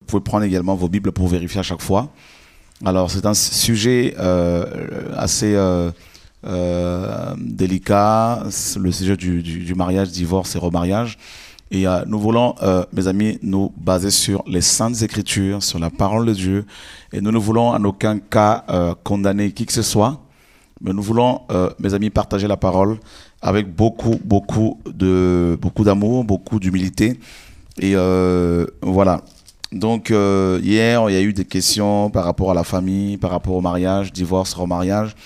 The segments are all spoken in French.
pouvez prendre également vos Bibles pour vérifier à chaque fois. Alors, c'est un sujet assez délicat, le sujet du mariage, divorce et remariage. Et nous voulons, mes amis, nous baser sur les Saintes Écritures, sur la parole de Dieu. Et nous ne voulons en aucun cas condamner qui que ce soit. Mais nous voulons, mes amis, partager la parole avec beaucoup d'amour, beaucoup d'humilité. Et voilà. Donc, hier, il y a eu des questions par rapport à la famille, par rapport au mariage, divorce, remariage.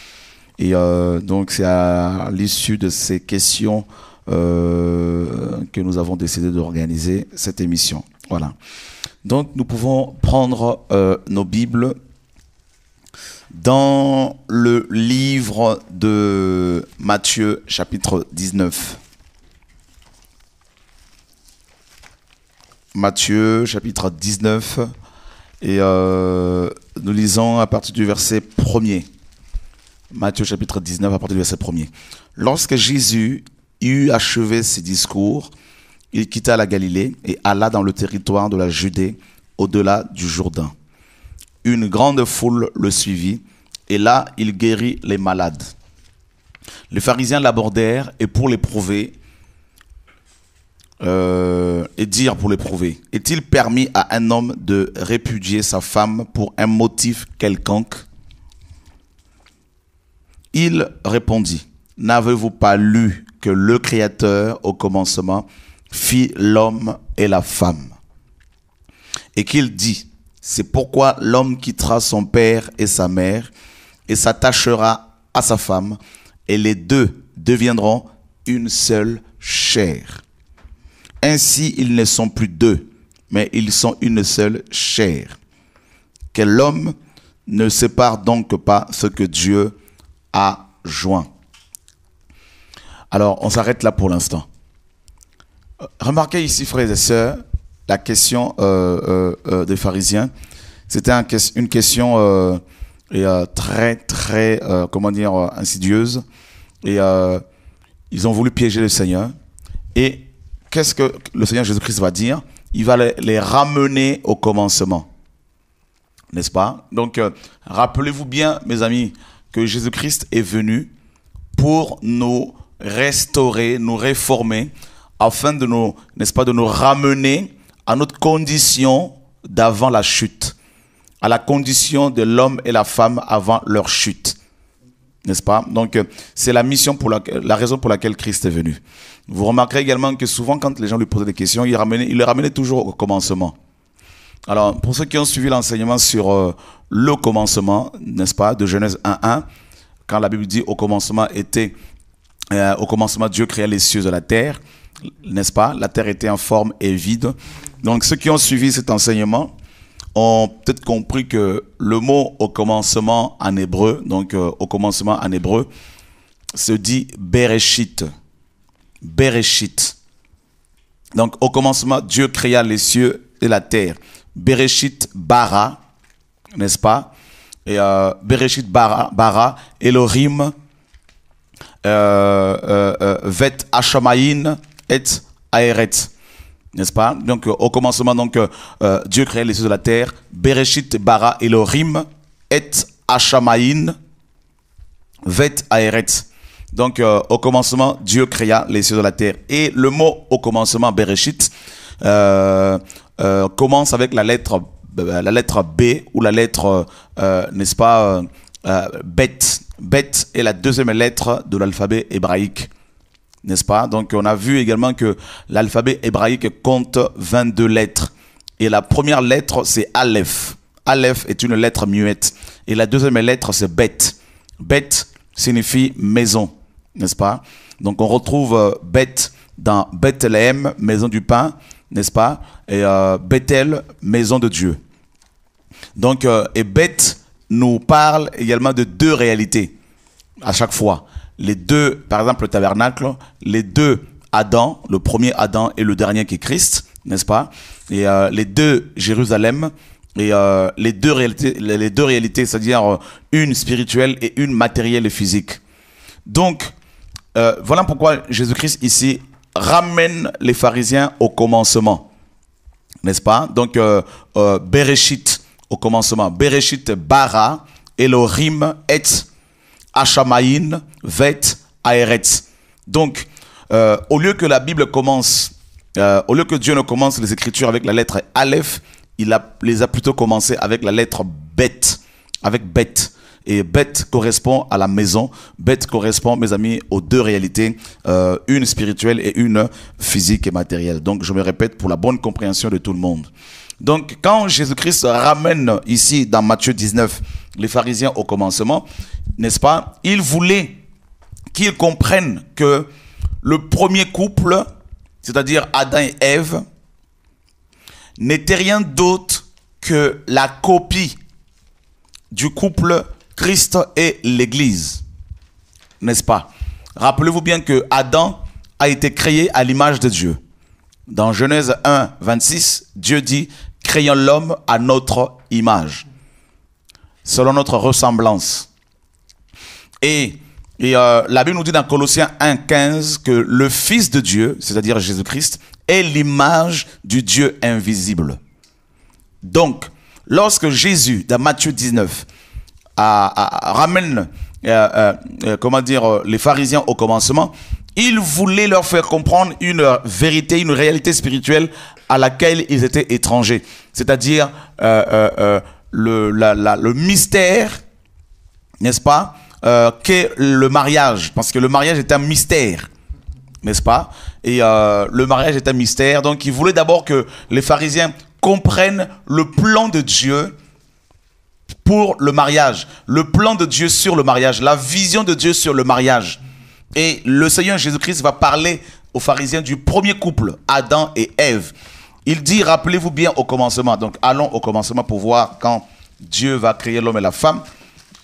Et donc, c'est à l'issue de ces questions que nous avons décidé d'organiser cette émission. Voilà. Donc, nous pouvons prendre nos Bibles dans le livre de Matthieu, chapitre 19. Matthieu, chapitre 19. Et nous lisons à partir du verset 1er. Matthieu, chapitre 19, à partir du verset 1er. Lorsque Jésus eut achevé ses discours, il quitta la Galilée et alla dans le territoire de la Judée, au-delà du Jourdain. Une grande foule le suivit, et là, il guérit les malades. Les pharisiens l'abordèrent, et pour l'éprouver, est-il permis à un homme de répudier sa femme pour un motif quelconque? Il répondit, n'avez-vous pas lu que le Créateur, au commencement, fit l'homme et la femme? Et qu'il dit, c'est pourquoi l'homme quittera son père et sa mère et s'attachera à sa femme, et les deux deviendront une seule chair. Ainsi, ils ne sont plus deux, mais ils sont une seule chair. Que l'homme ne sépare donc pas ce que Dieu a joint. Alors, on s'arrête là pour l'instant. Remarquez ici, frères et sœurs, la question des pharisiens. C'était une question très, comment dire, insidieuse. Et ils ont voulu piéger le Seigneur. Et qu'est-ce que le Seigneur Jésus-Christ va dire? Il va les ramener au commencement. N'est-ce pas? Donc, rappelez-vous bien, mes amis, que Jésus-Christ est venu pour nous restaurer, nous réformer, afin de nous, n'est-ce pas, de nous ramener à notre condition d'avant la chute, à la condition de l'homme et la femme avant leur chute. N'est-ce pas? Donc, c'est la mission la raison pour laquelle Christ est venu. Vous remarquerez également que souvent, quand les gens lui posaient des questions, il les ramenait toujours au commencement. Alors, pour ceux qui ont suivi l'enseignement sur le commencement, n'est-ce pas, de Genèse 1:1, quand la Bible dit au commencement Dieu créa les cieux et la terre, n'est-ce pas? La terre était en forme et vide. Donc, ceux qui ont suivi cet enseignement ont peut-être compris que le mot au commencement en hébreu, donc au commencement en hébreu, se dit Bereshit. Bereshit. Donc, au commencement, Dieu créa les cieux et la terre. Bereshit bara, n'est-ce pas? Et Bereshit bara, Elohim, vet Hashamayin et Aeret. N'est-ce pas? Donc, au commencement, Dieu créa les cieux de la terre. Bereshit bara Elohim et Hashamayin vet Aeret. Donc, au commencement, Dieu créa les cieux de la terre. Et le mot au commencement, Bereshit, commence avec la lettre B ou la lettre, n'est-ce pas, Bet. Bet est la deuxième lettre de l'alphabet hébraïque. N'est-ce pas? Donc, on a vu également que l'alphabet hébraïque compte 22 lettres. Et la première lettre, c'est Aleph. Aleph est une lettre muette. Et la deuxième lettre, c'est Bet. Bet signifie maison. N'est-ce pas? Donc, on retrouve Bet dans Bethléem, maison du pain. N'est-ce pas? Et Bethel, maison de Dieu. Donc, et Bet nous parle également de deux réalités à chaque fois. Les deux, par exemple, le tabernacle, les deux Adam, le premier Adam et le dernier qui est Christ, n'est-ce pas? Et les deux Jérusalem, et les deux réalités, c'est-à-dire une spirituelle et une matérielle et physique. Donc, voilà pourquoi Jésus-Christ ici ramène les pharisiens au commencement. n'est-ce pas? Donc, Bereshit, au commencement. Bereshit bara, Elohim et Hashamayin vet Aeretz. Donc, au lieu que la Bible commence, au lieu que Dieu ne commence les Écritures avec la lettre Aleph, les a plutôt commencé avec la lettre Bet, avec Bet. Et Bet correspond à la maison. Bet correspond, mes amis, aux deux réalités, une spirituelle et une physique et matérielle. Donc, je me répète pour la bonne compréhension de tout le monde. Donc, quand Jésus-Christ ramène ici, dans Matthieu 19, les pharisiens au commencement, n'est-ce pas? Il voulait qu'ils comprennent que le premier couple, c'est-à-dire Adam et Ève, n'était rien d'autre que la copie du couple Christ et l'Église, n'est-ce pas? Rappelez-vous bien que Adam a été créé à l'image de Dieu. Dans Genèse 1, 26, Dieu dit « Créons l'homme à notre image, selon notre ressemblance ». Et la Bible nous dit dans Colossiens 1, 15 que le Fils de Dieu, c'est-à-dire Jésus-Christ, est l'image du Dieu invisible. Donc, lorsque Jésus, dans Matthieu 19, ramène les pharisiens au commencement, il voulait leur faire comprendre une vérité, une réalité spirituelle à laquelle ils étaient étrangers. C'est-à-dire le mystère, n'est-ce pas, qu'est le mariage. Parce que le mariage est un mystère, n'est-ce pas? Et le mariage est un mystère. Donc il voulait d'abord que les pharisiens comprennent le plan de Dieu pour le mariage, le plan de Dieu sur le mariage, la vision de Dieu sur le mariage. Et le Seigneur Jésus-Christ va parler aux pharisiens du premier couple, Adam et Ève. Il dit, rappelez-vous bien au commencement. Donc allons au commencement pour voir quand Dieu va créer l'homme et la femme,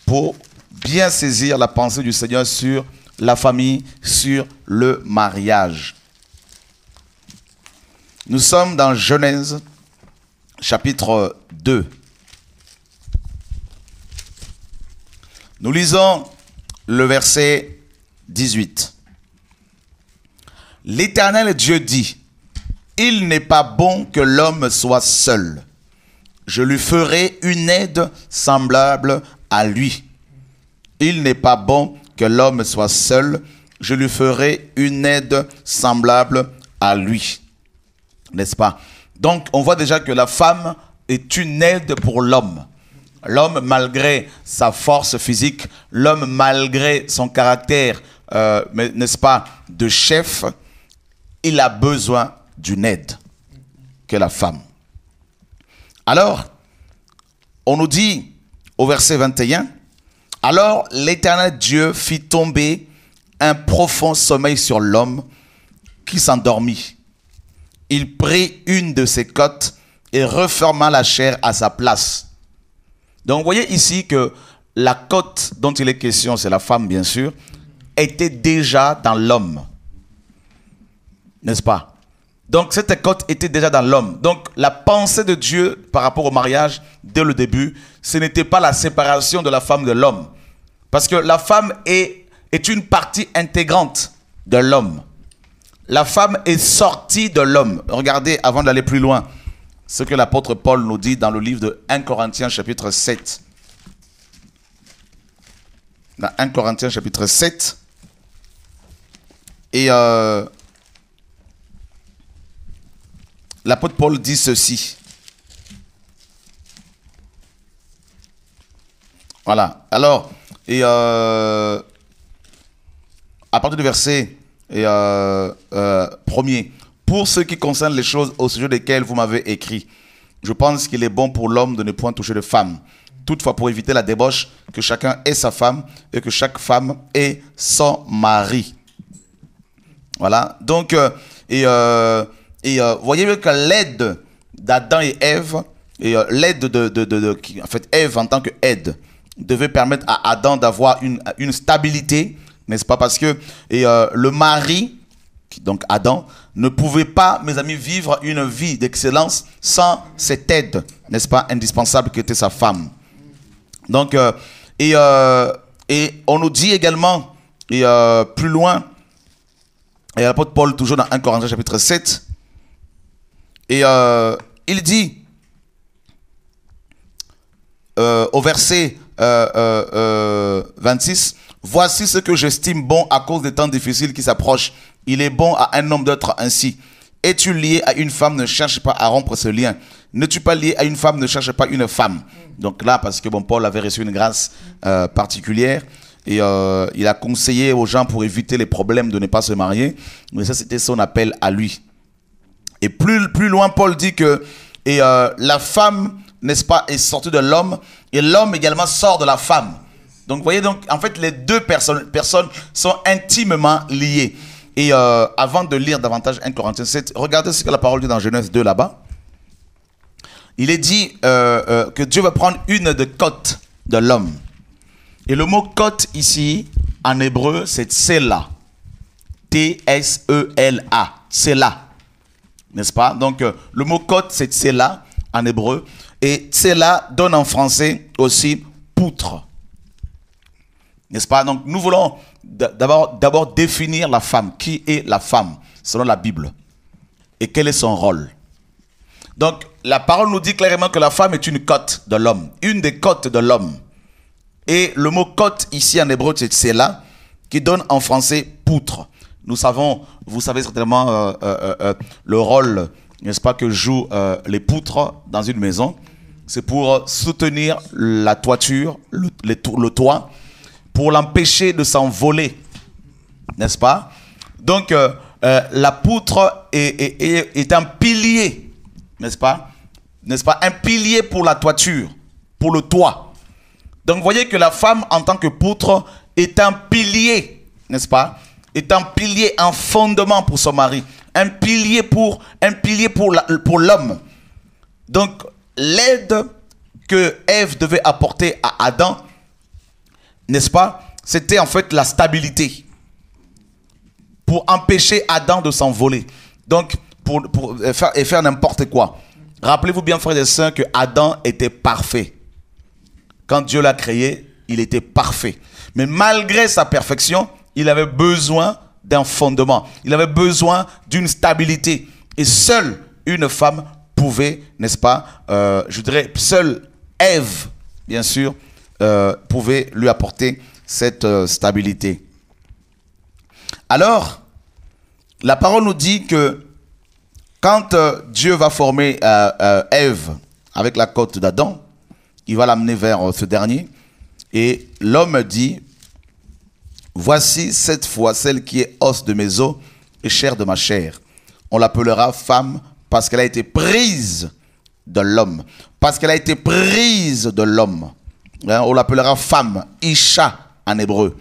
pour bien saisir la pensée du Seigneur sur la famille, sur le mariage. Nous sommes dans Genèse, chapitre 2. Nous lisons le verset 18. L'Éternel Dieu dit, « Il n'est pas bon que l'homme soit seul. Je lui ferai une aide semblable à lui. Il n'est pas bon que l'homme soit seul. Je lui ferai une aide semblable à lui. » N'est-ce pas? Donc, on voit déjà que la femme est une aide pour l'homme. L'homme, malgré sa force physique, l'homme, malgré son caractère, n'est-ce pas, de chef, il a besoin d'une aide que la femme. Alors, on nous dit au verset 21, « Alors l'Éternel Dieu fit tomber un profond sommeil sur l'homme qui s'endormit. Il prit une de ses côtes et referma la chair à sa place. » Donc, vous voyez ici que la côte dont il est question, c'est la femme, bien sûr, était déjà dans l'homme. N'est-ce pas? Donc, cette côte était déjà dans l'homme. Donc, la pensée de Dieu par rapport au mariage, dès le début, ce n'était pas la séparation de la femme de l'homme. Parce que la femme est une partie intégrante de l'homme. La femme est sortie de l'homme. Regardez, avant d'aller plus loin, ce que l'apôtre Paul nous dit dans le livre de 1 Corinthiens chapitre 7. Dans 1 Corinthiens chapitre 7. Et l'apôtre Paul dit ceci. Voilà. Alors, à partir du verset premier. Pour ce qui concerne les choses au sujet desquelles vous m'avez écrit, je pense qu'il est bon pour l'homme de ne point toucher de femme. Toutefois, pour éviter la débauche, que chacun ait sa femme et que chaque femme ait son mari. Voilà. Donc, voyez que l'aide d'Adam et Ève, l'aide en fait, Ève en tant qu'aide, devait permettre à Adam d'avoir une stabilité, n'est-ce pas? Parce que le mari, donc Adam, ne pouvait pas, mes amis, vivre une vie d'excellence sans cette aide, n'est-ce pas, indispensable qui était sa femme. Donc, et on nous dit également, plus loin, et l'apôtre Paul, toujours dans 1 Corinthiens chapitre 7, et il dit au verset 26, voici ce que j'estime bon à cause des temps difficiles qui s'approchent. Il est bon à un homme d'être ainsi. Es-tu lié à une femme, ne cherche pas à rompre ce lien. N'es-tu pas lié à une femme, ne cherche pas une femme. Donc là, parce que bon, Paul avait reçu une grâce particulière, et il a conseillé aux gens pour éviter les problèmes de ne pas se marier. Mais ça, c'était son appel à lui. Et plus loin, Paul dit que la femme, n'est-ce pas, est sortie de l'homme, et l'homme également sort de la femme. Donc, vous voyez, donc, en fait, les deux personnes sont intimement liées. Et avant de lire davantage 1 Corinthiens 7, regardez ce que la parole dit dans Genèse 2 là-bas. Il est dit que Dieu va prendre une des côtes de l'homme. Et le mot côte ici, en hébreu, c'est tsela. T-S-E-L-A. Tsela. N'est-ce pas? Donc, le mot côte, c'est tsela en hébreu. Et tsela donne en français aussi poutre. N'est-ce pas? Donc, nous voulons d'abord définir la femme. Qui est la femme, selon la Bible? Et quel est son rôle? Donc, la parole nous dit clairement que la femme est une côte de l'homme. Une des côtes de l'homme. Et le mot côte, ici en hébreu, c'est tsela, qui donne en français poutre. Nous savons, vous savez certainement le rôle, n'est-ce pas, que jouent les poutres dans une maison. C'est pour soutenir la toiture, le toit, pour l'empêcher de s'envoler, n'est-ce pas? Donc, la poutre est un pilier, n'est-ce pas? N'est-ce pas? Un pilier pour la toiture, pour le toit. Donc, vous voyez que la femme, en tant que poutre, est un pilier, n'est-ce pas? Est un pilier, un fondement pour son mari. Un pilier pour l'homme. Donc, l'aide que Ève devait apporter à Adam, n'est-ce pas? C'était en fait la stabilité. Pour empêcher Adam de s'envoler. Donc, pour faire n'importe quoi. Rappelez-vous bien, frères et sœurs, que Adam était parfait. Quand Dieu l'a créé, il était parfait. Mais malgré sa perfection, il avait besoin d'un fondement. Il avait besoin d'une stabilité. Et seule une femme pouvait, n'est-ce pas, je dirais, seule Ève, bien sûr, pouvait lui apporter cette stabilité. Alors, la parole nous dit que quand Dieu va former Ève avec la côte d'Adam, il va l'amener vers ce dernier. Et l'homme dit, voici cette fois celle qui est os de mes os et chair de ma chair. On l'appellera femme parce qu'elle a été prise de l'homme. Parce qu'elle a été prise de l'homme. Hein, on l'appellera femme, Isha en hébreu.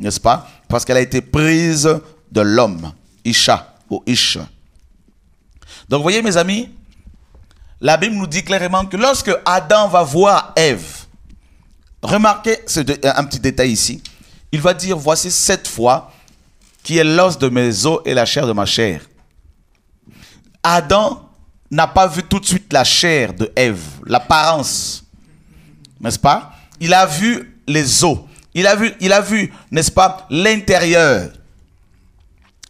N'est-ce pas? Parce qu'elle a été prise de l'homme. Isha ou Ish. Donc, vous voyez, mes amis, la Bible nous dit clairement que lorsque Adam va voir Ève, remarquez un petit détail ici. Il va dire, voici cette fois qui est l'os de mes os et la chair de ma chair. Adam n'a pas vu tout de suite la chair de Ève, l'apparence. N'est-ce pas? Il a vu les os. Il a vu, n'est-ce pas, l'intérieur.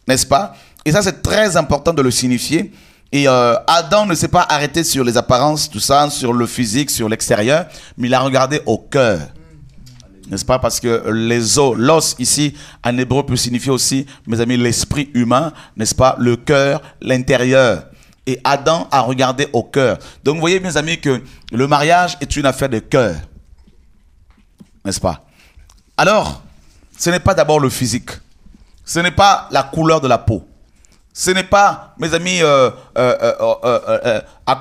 N'est-ce pas? Et ça, c'est très important de le signifier. Et Adam ne s'est pas arrêté sur les apparences, tout ça, sur le physique, sur l'extérieur, mais il a regardé au cœur. N'est-ce pas? Parce que les os, l'os ici, en hébreu peut signifier aussi, mes amis, l'esprit humain, n'est-ce pas? Le cœur, l'intérieur. Et Adam a regardé au cœur. Donc vous voyez, mes amis, que le mariage est une affaire de cœur. N'est-ce pas? Alors, ce n'est pas d'abord le physique. Ce n'est pas la couleur de la peau. Ce n'est pas, mes amis,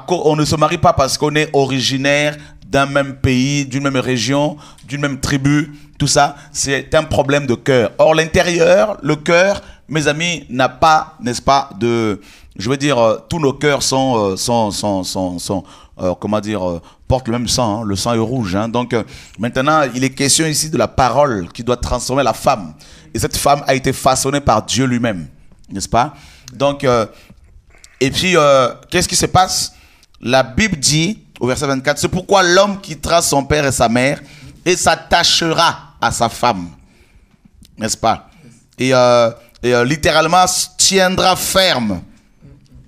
on ne se marie pas parce qu'on est originaire d'un même pays, d'une même région, d'une même tribu, tout ça, c'est un problème de cœur. Or, l'intérieur, le cœur, mes amis, n'a pas, n'est-ce pas, de, je veux dire, tous nos cœurs comment dire, portent le même sang, hein, le sang est rouge. Hein, donc, maintenant, il est question ici de la parole qui doit transformer la femme. Et cette femme a été façonnée par Dieu lui-même, n'est-ce pas? Donc, et puis, qu'est-ce qui se passe? La Bible dit, au verset 24, c'est pourquoi l'homme quittera son père et sa mère et s'attachera à sa femme. N'est-ce pas? Et littéralement, tiendra ferme,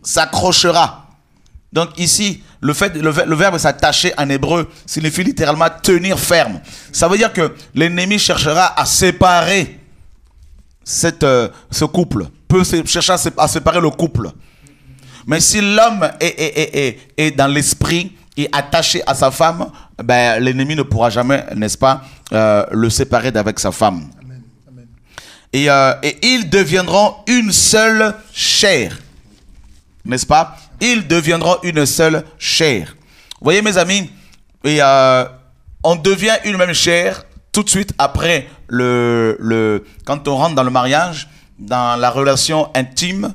s'accrochera. Donc ici, le verbe s'attacher en hébreu signifie littéralement tenir ferme. Ça veut dire que l'ennemi cherchera à séparer ce couple, peut chercher à séparer le couple. Mais si l'homme est dans l'esprit et attaché à sa femme, ben, l'ennemi ne pourra jamais, n'est-ce pas, le séparer d'avec sa femme. Amen. Amen. Et ils deviendront une seule chair. N'est-ce pas? Ils deviendront une seule chair. Vous voyez mes amis, et on devient une même chair tout de suite après quand on rentre dans le mariage, dans la relation intime,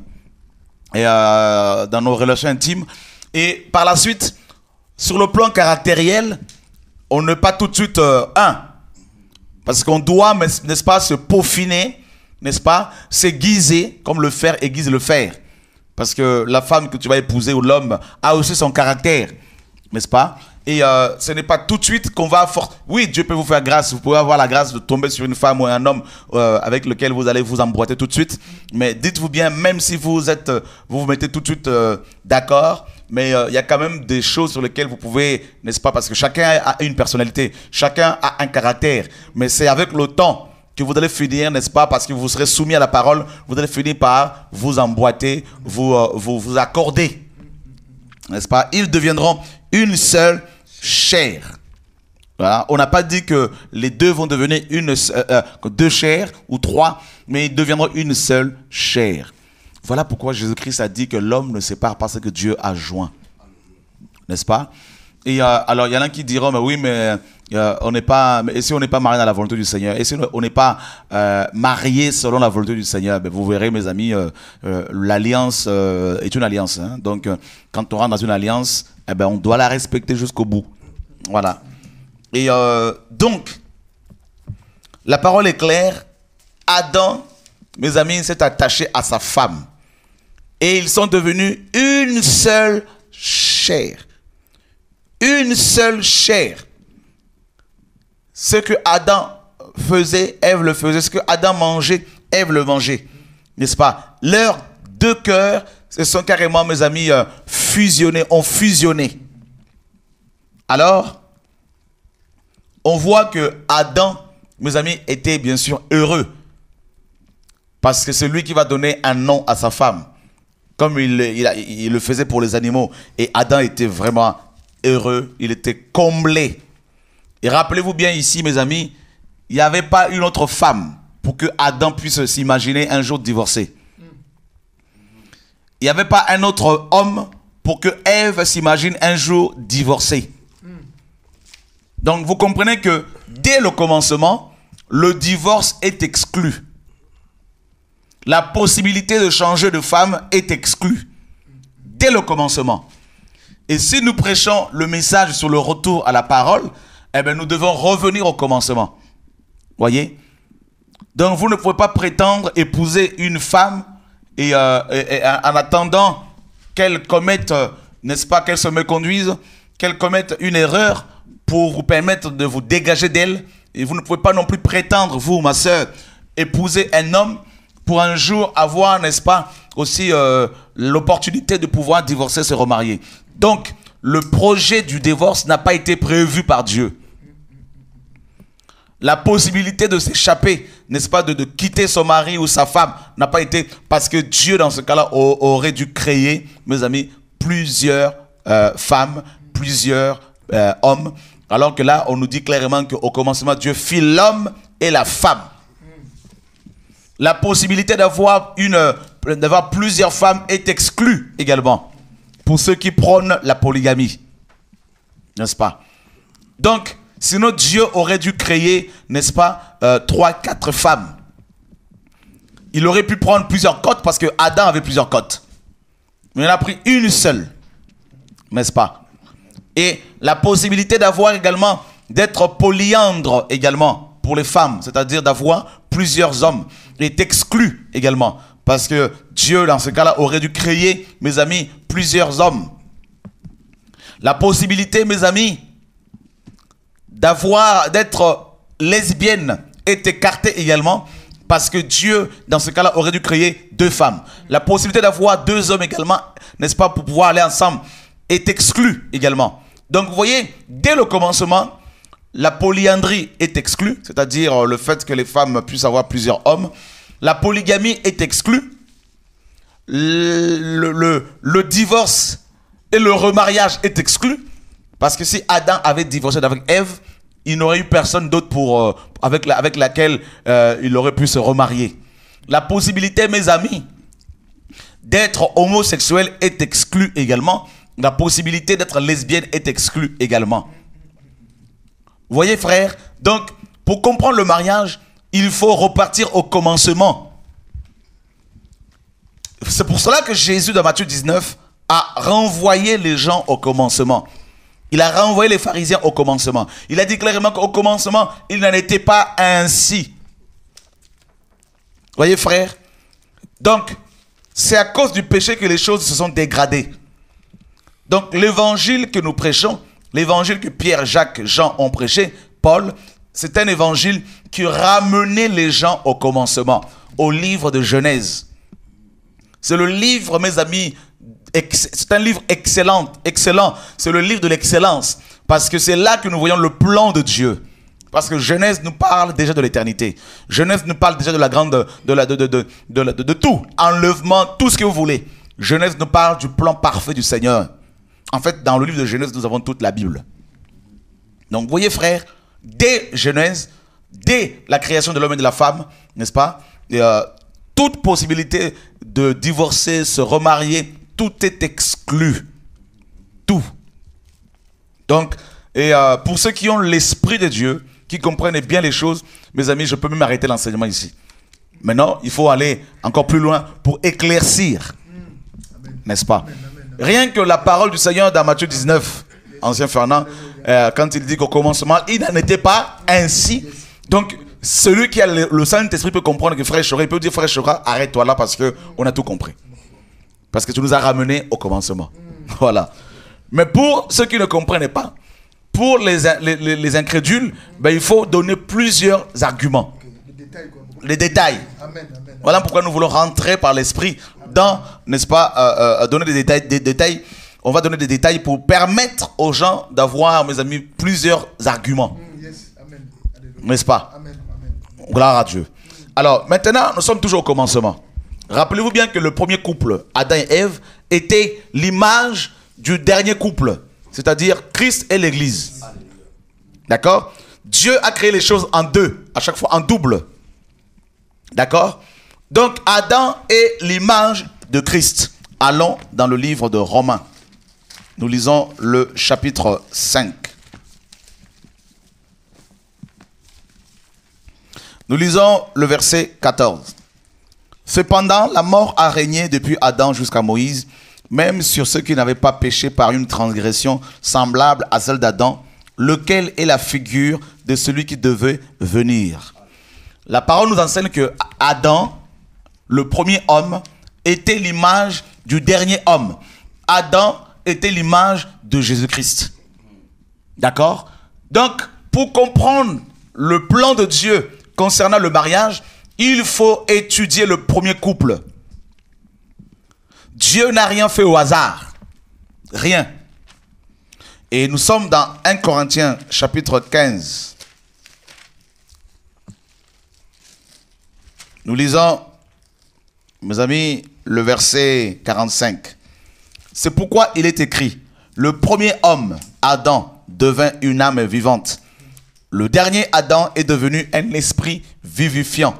et dans nos relations intimes. Et par la suite, sur le plan caractériel, on n'est pas tout de suite un. Parce qu'on doit, n'est-ce pas, se peaufiner, n'est-ce pas, s'aiguiser comme le fer aiguise le fer. Parce que la femme que tu vas épouser ou l'homme a aussi son caractère, n'est-ce pas? Et ce n'est pas tout de suite qu'on va... Oui, Dieu peut vous faire grâce. Vous pouvez avoir la grâce de tomber sur une femme ou un homme avec lequel vous allez vous emboîter tout de suite. Mais dites-vous bien, même si vous vous mettez tout de suite d'accord, mais il y a quand même des choses sur lesquelles vous pouvez, n'est-ce pas? Parce que chacun a une personnalité, chacun a un caractère. Mais c'est avec le temps que vous allez finir, n'est-ce pas? Parce que vous serez soumis à la parole, vous allez finir par vous emboîter, vous accorder. N'est-ce pas? Ils deviendront une seule chair. Voilà. On n'a pas dit que les deux vont devenir deux chairs ou trois, mais ils deviendront une seule chair. Voilà pourquoi Jésus-Christ a dit que l'homme ne sépare pas ce que Dieu a joint. N'est-ce pas? Et alors, il y en a qui diront, mais oui, mais on n'est pas, et si on n'est pas marié dans la volonté du Seigneur, et si on n'est pas marié selon la volonté du Seigneur, ben vous verrez, mes amis, l'alliance est une alliance. Hein. Donc, quand on rentre dans une alliance, eh ben, on doit la respecter jusqu'au bout. Voilà. Et donc, la parole est claire. Adam, mes amis, s'est attaché à sa femme. Et ils sont devenus une seule chair. Une seule chair. Ce que Adam faisait, Ève le faisait. Ce que Adam mangeait, Ève le mangeait. N'est-ce pas? Leurs deux cœurs se sont carrément, mes amis, fusionnés, ont fusionné. Alors, on voit que Adam, mes amis, était bien sûr heureux. Parce que c'est lui qui va donner un nom à sa femme. Comme il le faisait pour les animaux. Et Adam était vraiment heureux, il était comblé. Et rappelez-vous bien ici, mes amis, il n'y avait pas une autre femme pour que Adam puisse s'imaginer un jour divorcer. Il n'y avait pas un autre homme pour que Ève s'imagine un jour divorcer. Donc vous comprenez que dès le commencement, le divorce est exclu. La possibilité de changer de femme est exclue. Dès le commencement. Et si nous prêchons le message sur le retour à la parole, eh bien nous devons revenir au commencement. Voyez? Donc vous ne pouvez pas prétendre épouser une femme et en attendant qu'elle commette, n'est-ce pas, qu'elle se méconduise, qu'elle commette une erreur pour vous permettre de vous dégager d'elle. Et vous ne pouvez pas non plus prétendre, vous, ma soeur, épouser un homme pour un jour avoir, n'est-ce pas, aussi l'opportunité de pouvoir divorcer, se remarier. Donc, le projet du divorce n'a pas été prévu par Dieu. La possibilité de s'échapper, n'est-ce pas, de quitter son mari ou sa femme n'a pas été, parce que Dieu, dans ce cas-là, aurait dû créer, mes amis, plusieurs femmes, plusieurs hommes. Alors que là, on nous dit clairement qu'au commencement, Dieu fit l'homme et la femme. La possibilité d'avoir plusieurs femmes est exclue également pour ceux qui prônent la polygamie. N'est-ce pas? Donc, sinon Dieu aurait dû créer, n'est-ce pas, 3-4 femmes. Il aurait pu prendre plusieurs côtes parce que Adam avait plusieurs côtes. Mais il en a pris une seule. N'est-ce pas? Et la possibilité d'avoir également, d'être polyandre également pour les femmes, c'est-à-dire d'avoir plusieurs hommes, est exclue également. Parce que Dieu, dans ce cas-là, aurait dû créer, mes amis, plusieurs hommes. La possibilité, mes amis, d'être lesbienne est écartée également. Parce que Dieu, dans ce cas-là, aurait dû créer 2 femmes. La possibilité d'avoir 2 hommes également, n'est-ce pas, pour pouvoir aller ensemble, est exclue également. Donc vous voyez, dès le commencement, la polyandrie est exclue, c'est-à-dire le fait que les femmes puissent avoir plusieurs hommes. La polygamie est exclue. Le divorce et le remariage est exclu. Parce que si Adam avait divorcé avec Ève, il n'aurait eu personne d'autre avec laquelle il aurait pu se remarier. La possibilité, mes amis, d'être homosexuel est exclue également. La possibilité d'être lesbienne est exclue également. Vous voyez, frère? Donc, pour comprendre le mariage, il faut repartir au commencement. C'est pour cela que Jésus, dans Matthieu 19, a renvoyé les gens au commencement. Il a renvoyé les pharisiens au commencement. Il a dit clairement qu'au commencement, il n'en était pas ainsi. Vous voyez, frère? Donc, c'est à cause du péché que les choses se sont dégradées. Donc, l'évangile que nous prêchons, l'évangile que Pierre, Jacques, Jean ont prêché, Paul, c'est un évangile qui ramenait les gens au commencement, au livre de Genèse. C'est le livre, mes amis, c'est un livre excellent. C'est le livre de l'excellence. Parce que c'est là que nous voyons le plan de Dieu. Parce que Genèse nous parle déjà de l'éternité. Genèse nous parle déjà de la grande, de tout. Enlèvement, tout ce que vous voulez. Genèse nous parle du plan parfait du Seigneur. En fait, dans le livre de Genèse, nous avons toute la Bible. Donc, vous voyez, frère, dès Genèse, dès la création de l'homme et de la femme, n'est-ce pas? Toute possibilité de divorcer, se remarier, tout est exclu. Tout. Donc, pour ceux qui ont l'esprit de Dieu, qui comprennent bien les choses, mes amis, je peux même arrêter l'enseignement ici. Maintenant, il faut aller encore plus loin pour éclaircir. N'est-ce pas? Rien que la parole du Seigneur dans Matthieu 19, ancien Fernand, quand il dit qu'au commencement, il n'en était pas ainsi. Donc, celui qui a le Saint-Esprit peut comprendre que frère Chora, il peut dire frère Chora, arrête-toi là parce qu'on a tout compris. Parce que tu nous as ramenés au commencement. Voilà. Mais pour ceux qui ne comprennent pas, pour les incrédules, ben, il faut donner plusieurs arguments. Les détails. Amen. Voilà pourquoi nous voulons rentrer par l'Esprit dans, n'est-ce pas, donner des détails. On va donner des détails pour permettre aux gens d'avoir, mes amis, plusieurs arguments. N'est-ce pas? Amen. Gloire à Dieu. Alors, maintenant, nous sommes toujours au commencement. Rappelez-vous bien que le premier couple, Adam et Ève, était l'image du dernier couple, c'est-à-dire Christ et l'Église. D'accord? Dieu a créé les choses en deux, à chaque fois en double. D'accord? Donc, Adam est l'image de Christ. Allons dans le livre de Romains. Nous lisons le chapitre 5. Nous lisons le verset 14. Cependant, la mort a régné depuis Adam jusqu'à Moïse, même sur ceux qui n'avaient pas péché par une transgression semblable à celle d'Adam, lequel est la figure de celui qui devait venir. La parole nous enseigne que Adam, le premier homme, était l'image du dernier homme. Adam était l'image de Jésus-Christ. D'accord? Donc, pour comprendre le plan de Dieu concernant le mariage, il faut étudier le premier couple. Dieu n'a rien fait au hasard. Rien. Et nous sommes dans 1 Corinthiens chapitre 15. Nous lisons, mes amis, le verset 45. C'est pourquoi il est écrit, le premier homme, Adam, devint une âme vivante. Le dernier Adam est devenu un esprit vivifiant.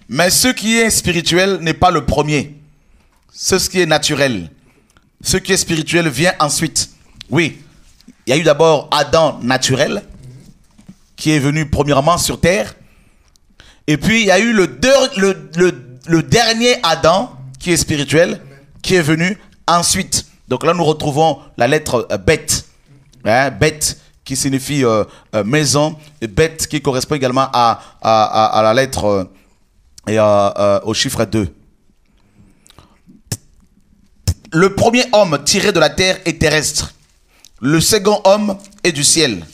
Mais ce qui est spirituel n'est pas le premier. C'est ce qui est naturel. Ce qui est spirituel vient ensuite. Oui, il y a eu d'abord Adam naturel, qui est venu premièrement sur terre. Et puis il y a eu le dernier Adam, qui est spirituel, qui est venu ensuite. Donc là nous retrouvons la lettre bête. Hein, bête qui signifie maison. Et bête qui correspond également à la lettre au chiffre 2. Le premier homme tiré de la terre est terrestre. Le second homme est du ciel.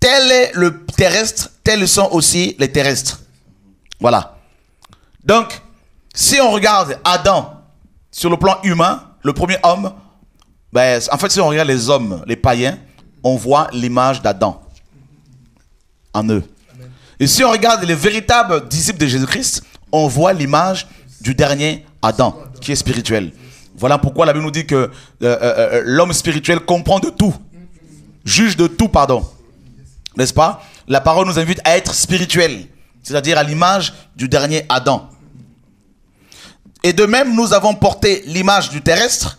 Tel est le terrestre, tels sont aussi les terrestres. Voilà. Donc, Si on regarde Adam sur le plan humain, le premier homme, ben, en fait, si on regarde les hommes, les païens, on voit l'image d'Adam en eux. Amen. Et si on regarde les véritables disciples de Jésus-Christ, on voit l'image du dernier Adam, qui est spirituel. Voilà pourquoi la Bible nous dit que l'homme spirituel comprend de tout, juge de tout, pardon. N'est-ce pas? La parole nous invite à être spirituel, c'est-à-dire à l'image du dernier Adam. Et de même, nous avons porté l'image du terrestre,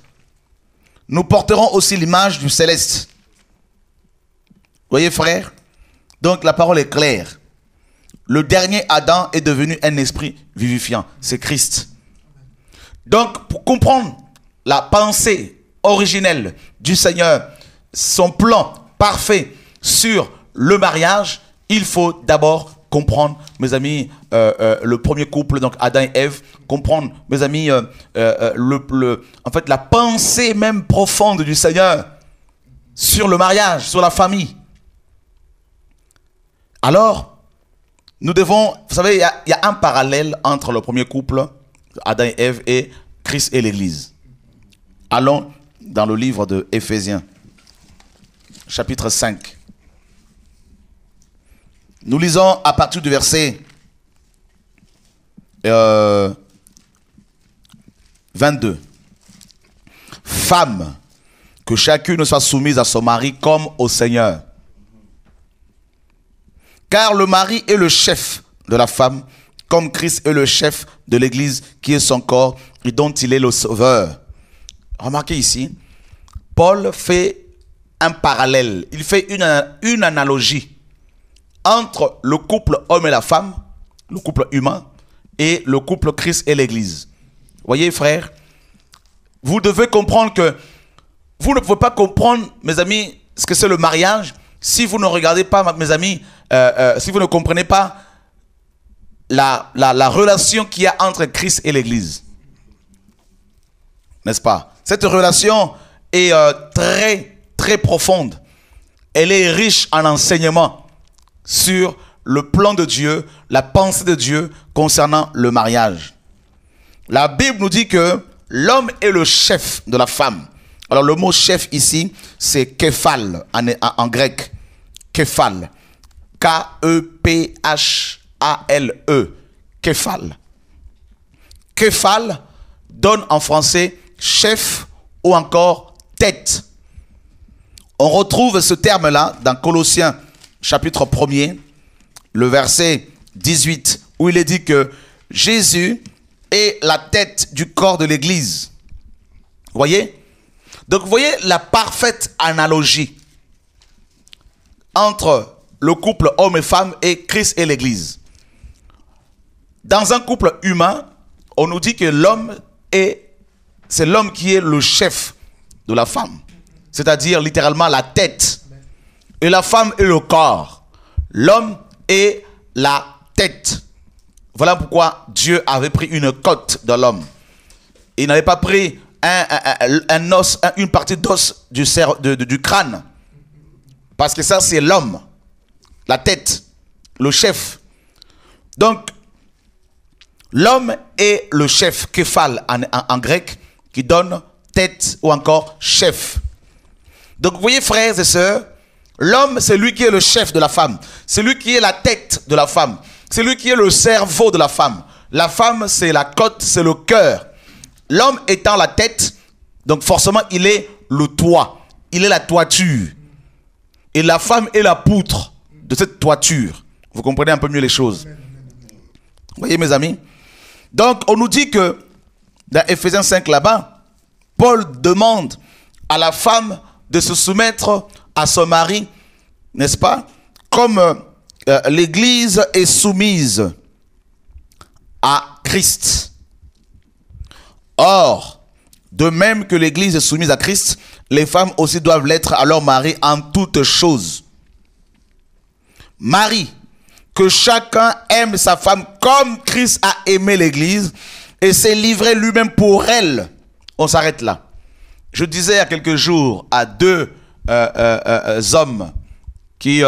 nous porterons aussi l'image du céleste. Vous voyez, frère? Donc la parole est claire. Le dernier Adam est devenu un esprit vivifiant. C'est Christ. Donc, pour comprendre la pensée originelle du Seigneur, son plan parfait sur le mariage, il faut d'abord comprendre, mes amis, le premier couple, donc Adam et Ève, comprendre, mes amis, en fait, la pensée même profonde du Seigneur sur le mariage, sur la famille. Alors, nous devons, vous savez, il y a un parallèle entre le premier couple, Adam et Ève, et Christ et l'Église. Allons dans le livre de Éphésiens, chapitre 5. Nous lisons à partir du verset 22. Femmes, que chacune soit soumise à son mari comme au Seigneur. Car le mari est le chef de la femme, comme Christ est le chef de l'Église, qui est son corps et dont il est le sauveur. Remarquez ici, Paul fait un parallèle, il fait une analogie entre le couple homme et la femme, le couple humain, et le couple Christ et l'Église. Voyez, frères, vous devez comprendre que vous ne pouvez pas comprendre, mes amis, ce que c'est le mariage si vous ne regardez pas, mes amis, si vous ne comprenez pas la relation qu'il y a entre Christ et l'Église. N'est-ce pas? Cette relation est très, très profonde. Elle est riche en enseignements sur le plan de Dieu, la pensée de Dieu concernant le mariage. La Bible nous dit que l'homme est le chef de la femme. Alors le mot chef ici, c'est képhale en grec. Képhale. K-E-P-H-A-L-E. Képhale. Képhale donne en français chef ou encore tête. On retrouve ce terme-là dans Colossiens chapitre 1er, le verset 18, où il est dit que Jésus est la tête du corps de l'Église. Vous voyez? Donc vous voyez la parfaite analogie entre le couple homme et femme et Christ et l'Église. Dans un couple humain, on nous dit que c'est l'homme qui est le chef de la femme. C'est-à-dire littéralement la tête. Et la femme est le corps. L'homme est la tête. Voilà pourquoi Dieu avait pris une côte de l'homme. Il n'avait pas pris un os, une partie d'os du crâne. Parce que ça, c'est l'homme. La tête. Le chef. Donc, l'homme est le chef, képhale en grec, qui donne tête ou encore chef. Donc, vous voyez, frères et sœurs, l'homme, c'est lui qui est le chef de la femme. C'est lui qui est la tête de la femme. C'est lui qui est le cerveau de la femme. La femme, c'est la côte, c'est le cœur. L'homme étant la tête, donc forcément, il est le toit. Il est la toiture. Et la femme est la poutre de cette toiture. Vous comprenez un peu mieux les choses. Vous voyez, mes amis? Donc, on nous dit que, dans Éphésiens 5, là-bas, Paul demande à la femme de se soumettre à son mari, n'est-ce pas? Comme l'Église est soumise à Christ. Or, de même que l'Église est soumise à Christ, les femmes aussi doivent l'être à leur mari en toutes choses. Mari, que chacun aime sa femme comme Christ a aimé l'Église et s'est livré lui-même pour elle. On s'arrête là. Je disais il y a quelques jours à deux hommes qui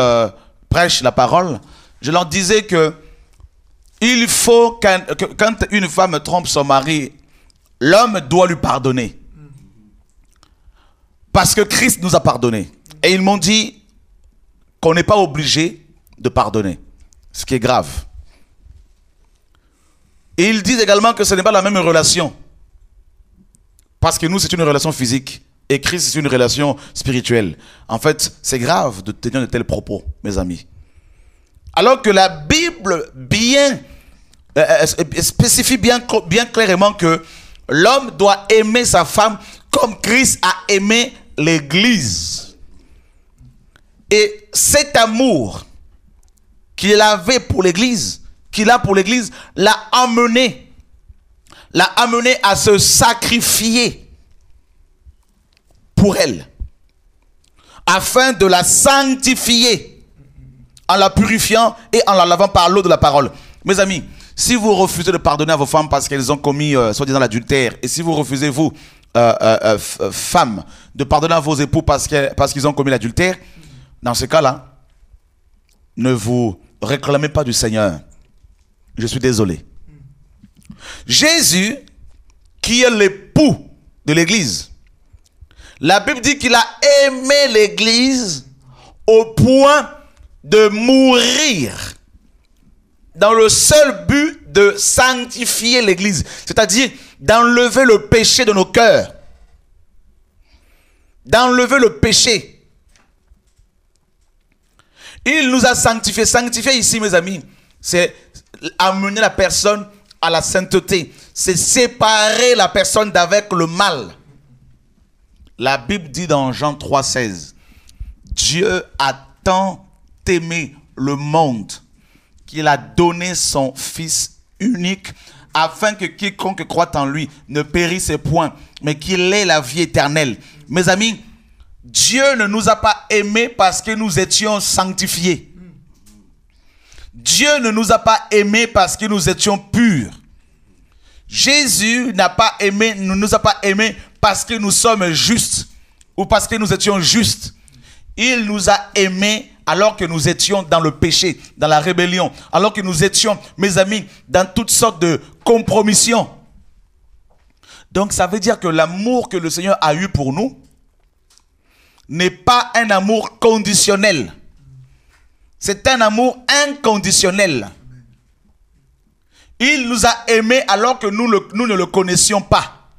prêchent la parole, je leur disais que il faut que quand une femme trompe son mari, l'homme doit lui pardonner. Parce que Christ nous a pardonné. Et ils m'ont dit qu'on n'est pas obligé de pardonner. Ce qui est grave. Et ils disent également que ce n'est pas la même relation. Parce que nous, c'est une relation physique. Et Christ, c'est une relation spirituelle. En fait, c'est grave de tenir de tels propos, mes amis. Alors que la Bible spécifie bien clairement que l'homme doit aimer sa femme comme Christ a aimé l'Église. Et cet amour qu'il avait pour l'Église, qu'il a pour l'Église, l'a amené à se sacrifier pour elle, afin de la sanctifier, en la purifiant et en la lavant par l'eau de la parole. Mes amis, si vous refusez de pardonner à vos femmes parce qu'elles ont commis soi-disant l'adultère, et si vous refusez, vous, femmes, de pardonner à vos époux parce qu'ils ont commis l'adultère, dans ce cas-là, ne vous réclamez pas du Seigneur. Je suis désolé. Jésus, qui est l'époux de l'Église, la Bible dit qu'il a aimé l'Église au point de mourir dans le seul but de sanctifier l'Église, c'est-à-dire d'enlever le péché de nos cœurs, d'enlever le péché. Il nous a sanctifiés. Sanctifier ici, mes amis, c'est amener la personne à la sainteté. C'est séparer la personne d'avec le mal. La Bible dit dans Jean 3,16, Dieu a tant aimé le monde qu'il a donné son Fils unique afin que quiconque croit en lui ne périsse point, mais qu'il ait la vie éternelle. Mes amis, Dieu ne nous a pas aimés parce que nous étions sanctifiés. Dieu ne nous a pas aimés parce que nous étions purs. Jésus ne nous a pas aimés parce que nous sommes justes ou parce que nous étions justes. Il nous a aimés alors que nous étions dans le péché, dans la rébellion, alors que nous étions, mes amis, dans toutes sortes de compromissions. Donc ça veut dire que l'amour que le Seigneur a eu pour nous n'est pas un amour conditionnel. C'est un amour inconditionnel. Il nous a aimés alors que nous ne le connaissions pas.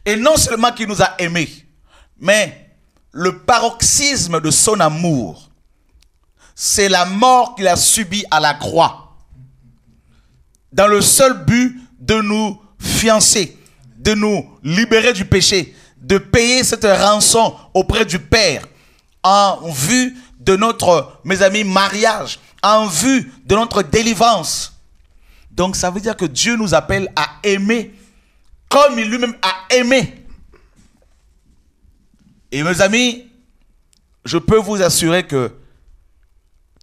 Et non seulement qu'il nous a aimés, mais le paroxysme de son amour, c'est la mort qu'il a subie à la croix. Dans le seul but de nous fiancer, de nous libérer du péché, de payer cette rançon auprès du Père en vue de notre, mes amis, mariage, en vue de notre délivrance. Donc ça veut dire que Dieu nous appelle à aimer comme il lui-même a aimé. Et mes amis, je peux vous assurer que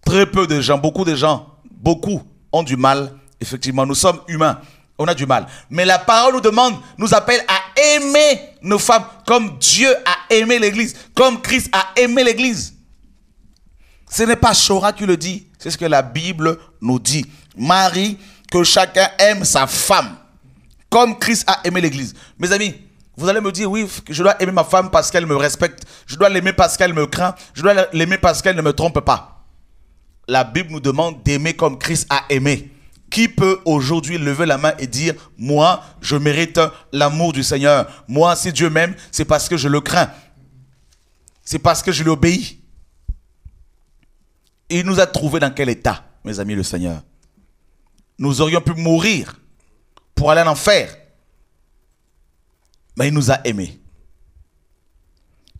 très peu de gens, beaucoup ont du mal. Effectivement, nous sommes humains. On a du mal. Mais la parole nous appelle à aimer nos femmes comme Dieu a aimé l'Église, comme Christ a aimé l'Église. Ce n'est pas Chora qui le dit, c'est ce que la Bible nous dit. Marie, que chacun aime sa femme, comme Christ a aimé l'Église. Mes amis, vous allez me dire, oui, je dois aimer ma femme parce qu'elle me respecte, je dois l'aimer parce qu'elle me craint, je dois l'aimer parce qu'elle ne me trompe pas. La Bible nous demande d'aimer comme Christ a aimé. Qui peut aujourd'hui lever la main et dire, moi, je mérite l'amour du Seigneur. Moi, si Dieu m'aime, c'est parce que je le crains. C'est parce que je lui obéis. Il nous a trouvés dans quel état, mes amis, le Seigneur? Nous aurions pu mourir pour aller en enfer. Mais il nous a aimés.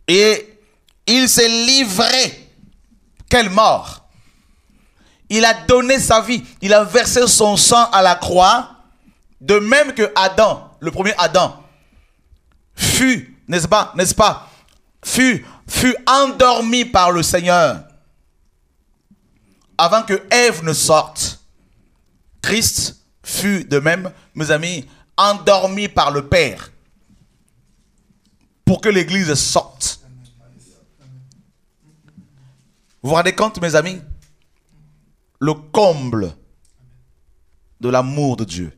Et il s'est livré. Quelle mort! Il a donné sa vie. Il a versé son sang à la croix. De même que Adam, le premier Adam, fut, n'est-ce pas, fut endormi par le Seigneur avant que Ève ne sorte. Christ fut de même, mes amis, endormi par le Père pour que l'Église sorte. Vous vous rendez compte, mes amis? Le comble de l'amour de Dieu.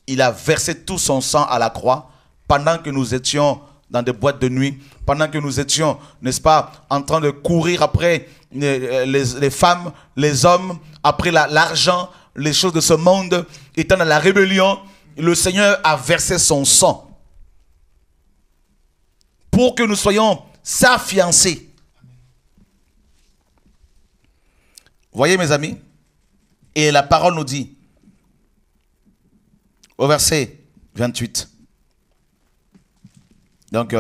Il a versé tout son sang à la croix pendant que nous étions dans des boîtes de nuit, pendant que nous étions, n'est-ce pas, en train de courir après les femmes, les hommes, après l'argent, les choses de ce monde, étant dans la rébellion. Le Seigneur a versé son sang pour que nous soyons sa fiancée. Voyez mes amis, et la parole nous dit, au verset 28, donc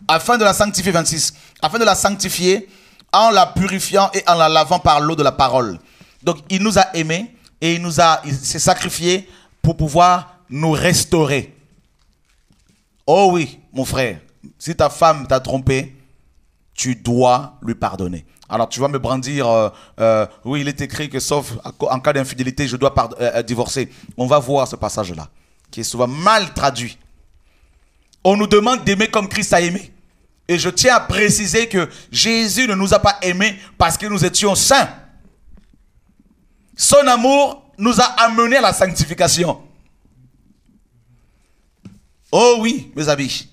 afin de la sanctifier, 26, afin de la sanctifier en la purifiant et en la lavant par l'eau de la parole. Donc il nous a aimés et il s'est sacrifié pour pouvoir nous restaurer. Oh oui, mon frère, si ta femme t'a trompé, tu dois lui pardonner. Alors tu vas me brandir, oui, il est écrit que sauf en cas d'infidélité, je dois divorcer. On va voir ce passage-là, qui est souvent mal traduit. On nous demande d'aimer comme Christ a aimé. Et je tiens à préciser que Jésus ne nous a pas aimés parce que nous étions saints. Son amour nous a amenés à la sanctification. Oh oui, mes amis.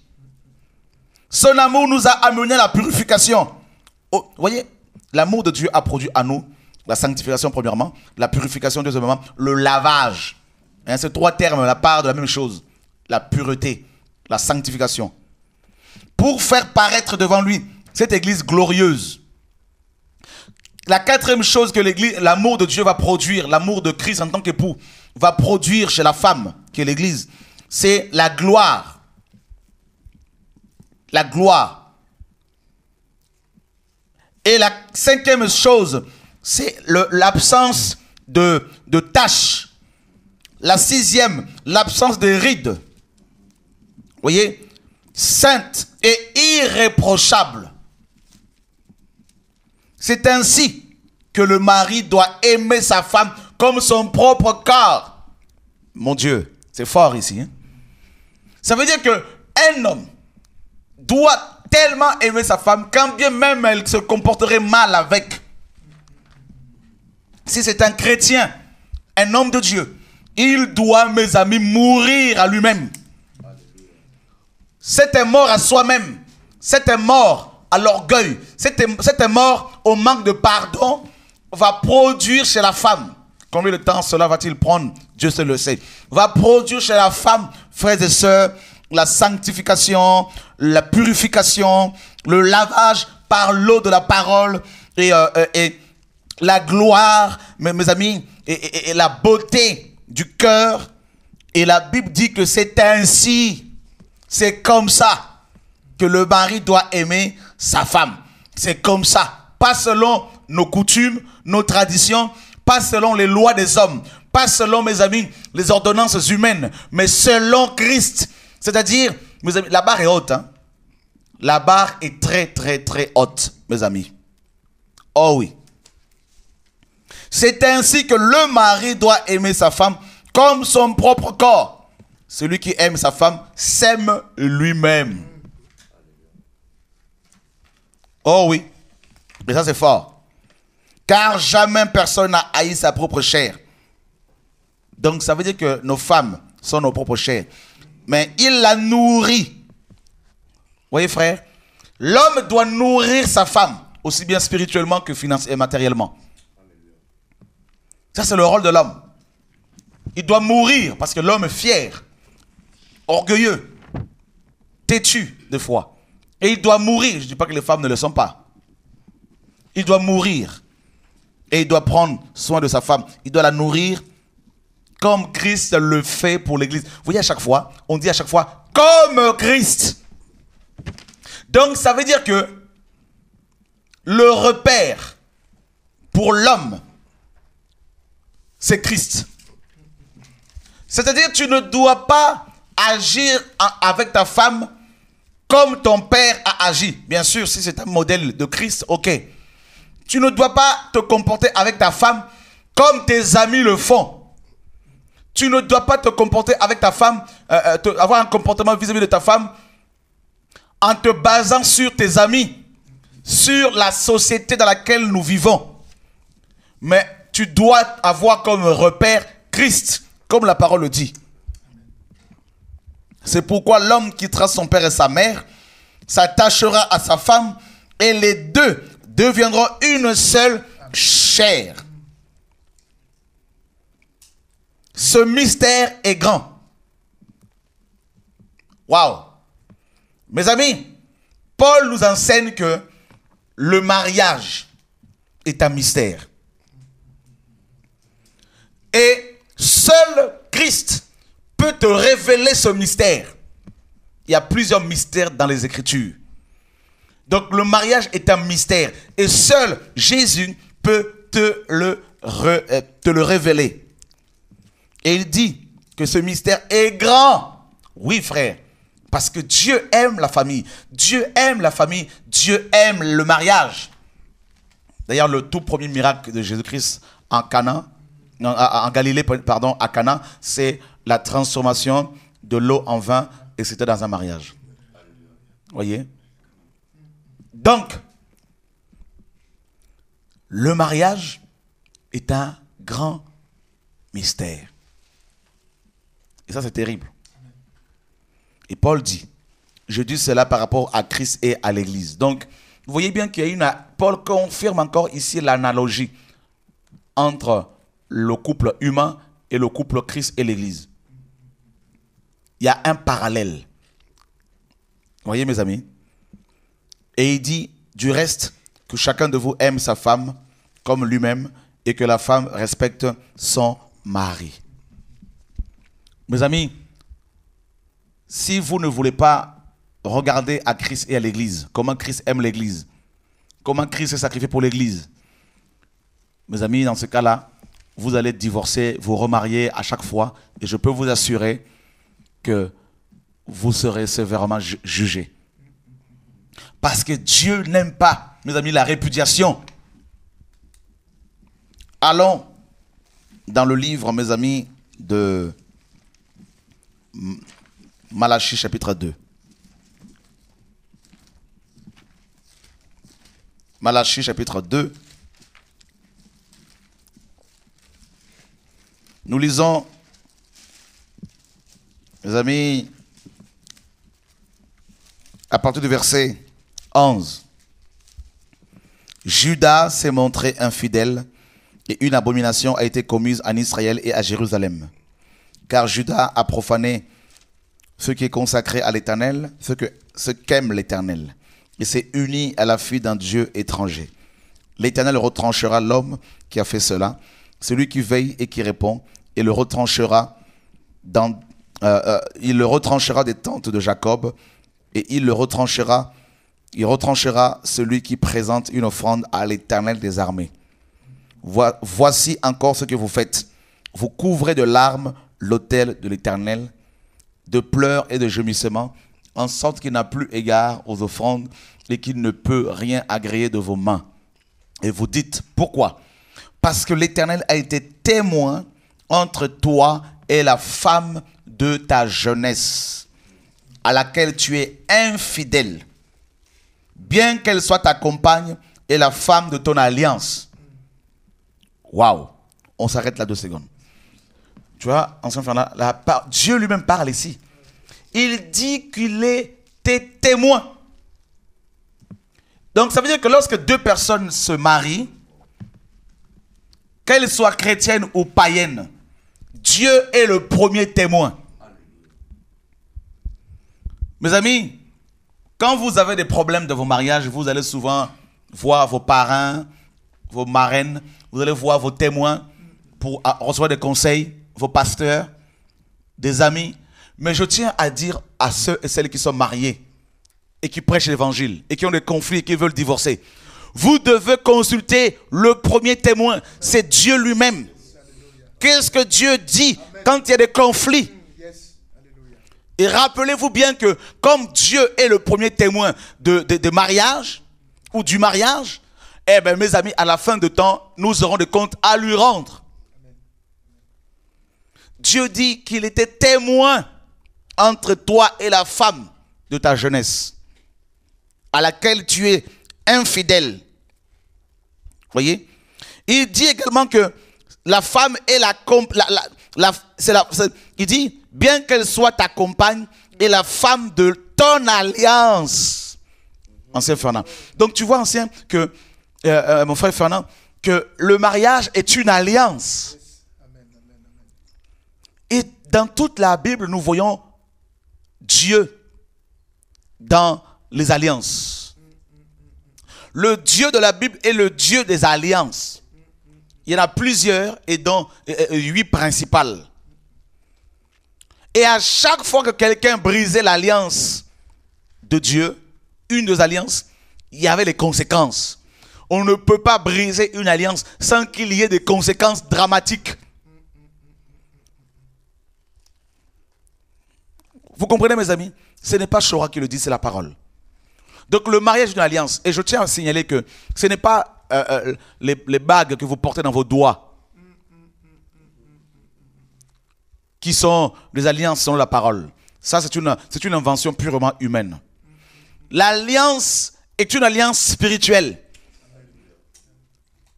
Son amour nous a amenés à la purification. Oh, vous voyez, l'amour de Dieu a produit à nous la sanctification premièrement, la purification deuxièmement, le lavage. Hein, ces trois termes, la part de la même chose. La pureté, la sanctification. Pour faire paraître devant lui cette église glorieuse. La quatrième chose que l'amour de Dieu va produire, l'amour de Christ en tant qu'époux, va produire chez la femme, qui est l'église, c'est la gloire. La gloire. Et la cinquième chose, c'est l'absence de taches. La sixième, l'absence de rides. Vous voyez, sainte et irréprochable. C'est ainsi que le mari doit aimer sa femme comme son propre corps. Mon Dieu, c'est fort ici. Hein? Ça veut dire qu'un homme doit tellement aimer sa femme, quand bien même elle se comporterait mal avec. Si c'est un chrétien, un homme de Dieu, il doit, mes amis, mourir à lui-même. C'était mort à soi-même. C'était mort à l'orgueil. C'était mort au manque de pardon. Va produire chez la femme. Combien de temps cela va-t-il prendre? Dieu seul le sait. Va produire chez la femme, frères et sœurs, la sanctification, la purification, le lavage par l'eau de la parole et la gloire, mes amis, et la beauté du cœur. Et la Bible dit que c'est ainsi, c'est comme ça que le mari doit aimer sa femme. C'est comme ça, pas selon nos coutumes, nos traditions, pas selon les lois des hommes, pas selon, mes amis, les ordonnances humaines, mais selon Christ. C'est-à-dire, mes amis, la barre est haute. Hein? La barre est très, très, très haute, mes amis. Oh oui. C'est ainsi que le mari doit aimer sa femme comme son propre corps. Celui qui aime sa femme s'aime lui-même. Oh oui. Et ça, c'est fort. Car jamais personne n'a haï sa propre chair. Donc, ça veut dire que nos femmes sont nos propres chairs. Mais il la nourrit. Vous voyez, frère? L'homme doit nourrir sa femme, aussi bien spirituellement que financièrement et matériellement. Ça, c'est le rôle de l'homme. Il doit mourir parce que l'homme est fier, orgueilleux, têtu des fois. Et il doit mourir. Je ne dis pas que les femmes ne le sont pas. Il doit mourir. Et il doit prendre soin de sa femme. Il doit la nourrir comme Christ le fait pour l'église. Vous voyez, à chaque fois, on dit à chaque fois, comme Christ. Donc, ça veut dire que le repère pour l'homme, c'est Christ. C'est-à-dire, tu ne dois pas agir avec ta femme comme ton père a agi. Bien sûr, si c'est un modèle de Christ, ok. Tu ne dois pas te comporter avec ta femme comme tes amis le font. Tu ne dois pas te comporter avec ta femme, avoir un comportement vis-à-vis de ta femme en te basant sur tes amis, sur la société dans laquelle nous vivons. Mais tu dois avoir comme repère Christ, comme la parole le dit. C'est pourquoi l'homme quittera son père et sa mère, s'attachera à sa femme, et les deux deviendront une seule chair. Ce mystère est grand. Waouh! Mes amis, Paul nous enseigne que le mariage est un mystère. Et seul Christ peut te révéler ce mystère. Il y a plusieurs mystères dans les Écritures. Donc le mariage est un mystère. Et seul Jésus peut te le révéler. Et il dit que ce mystère est grand. Oui, frère. Parce que Dieu aime la famille. Dieu aime la famille. Dieu aime le mariage. D'ailleurs, le tout premier miracle de Jésus-Christ en Cana, en Galilée, pardon, à Cana, c'est la transformation de l'eau en vin, et c'était dans un mariage. Voyez? Donc, le mariage est un grand mystère. Et ça, c'est terrible. Et Paul dit, je dis cela par rapport à Christ et à l'Église. Donc, vous voyez bien qu'il y a une... Paul confirme encore ici l'analogie entre le couple humain et le couple Christ et l'Église. Il y a un parallèle. Vous voyez, mes amis? Et il dit, du reste, que chacun de vous aime sa femme comme lui-même et que la femme respecte son mari. Mes amis, si vous ne voulez pas regarder à Christ et à l'Église, comment Christ aime l'Église, comment Christ s'est sacrifié pour l'Église, mes amis, dans ce cas-là, vous allez divorcer, vous remarier à chaque fois, et je peux vous assurer que vous serez sévèrement jugés. Parce que Dieu n'aime pas, mes amis, la répudiation. Allons dans le livre, mes amis, de Malachie chapitre 2. Malachie chapitre 2. Nous lisons, mes amis, à partir du verset 11. Judas s'est montré infidèle et une abomination a été commise en Israël et à Jérusalem. Car Judas a profané ce qui est consacré à l'Éternel, ce qu'aime l'Éternel, et s'est uni à la fille d'un Dieu étranger. L'Éternel retranchera l'homme qui a fait cela, celui qui veille et qui répond, et le retranchera il le retranchera des tentes de Jacob, et il retranchera celui qui présente une offrande à l'Éternel des armées. Voici encore ce que vous faites. Vous couvrez de larmes l'autel de l'Éternel, de pleurs et de gémissements, en sorte qu'il n'a plus égard aux offrandes et qu'il ne peut rien agréer de vos mains. Et vous dites, pourquoi? Parce que l'Éternel a été témoin entre toi et la femme de ta jeunesse, à laquelle tu es infidèle, bien qu'elle soit ta compagne et la femme de ton alliance. Waouh! On s'arrête là 2 secondes. Tu vois, Dieu lui-même parle ici. Il dit qu'il était témoin. Donc ça veut dire que lorsque 2 personnes se marient, qu'elles soient chrétiennes ou païennes, Dieu est le premier témoin. Mes amis, quand vous avez des problèmes de vos mariages, vous allez souvent voir vos parrains, vos marraines, vous allez voir vos témoins pour recevoir des conseils, vos pasteurs, des amis. Mais je tiens à dire à ceux et celles qui sont mariés et qui prêchent l'évangile et qui ont des conflits et qui veulent divorcer, vous devez consulter le premier témoin, c'est Dieu lui-même. Qu'est-ce que Dieu dit quand il y a des conflits? Et rappelez-vous bien que comme Dieu est le premier témoin de mariage ou du mariage, eh bien mes amis, à la fin de temps, nous aurons des comptes à lui rendre. Dieu dit qu'il était témoin entre toi et la femme de ta jeunesse, à laquelle tu es infidèle. Voyez? Il dit également que la femme est il dit, bien qu'elle soit ta compagne et la femme de ton alliance. Ancien Fernand. Donc tu vois, ancien, que, mon frère Fernand, que le mariage est une alliance. Et dans toute la Bible, nous voyons Dieu dans les alliances. Le Dieu de la Bible est le Dieu des alliances. Il y en a plusieurs et dont 8 principales. Et à chaque fois que quelqu'un brisait l'alliance de Dieu, une des alliances, il y avait les conséquences. On ne peut pas briser une alliance sans qu'il y ait des conséquences dramatiques. Vous comprenez, mes amis? Ce n'est pas Shora qui le dit, c'est la parole. Donc le mariage est une alliance. Et je tiens à signaler que ce n'est pas les bagues que vous portez dans vos doigts qui sont des alliances selon la parole. Ça, c'est une invention purement humaine. L'alliance est une alliance spirituelle.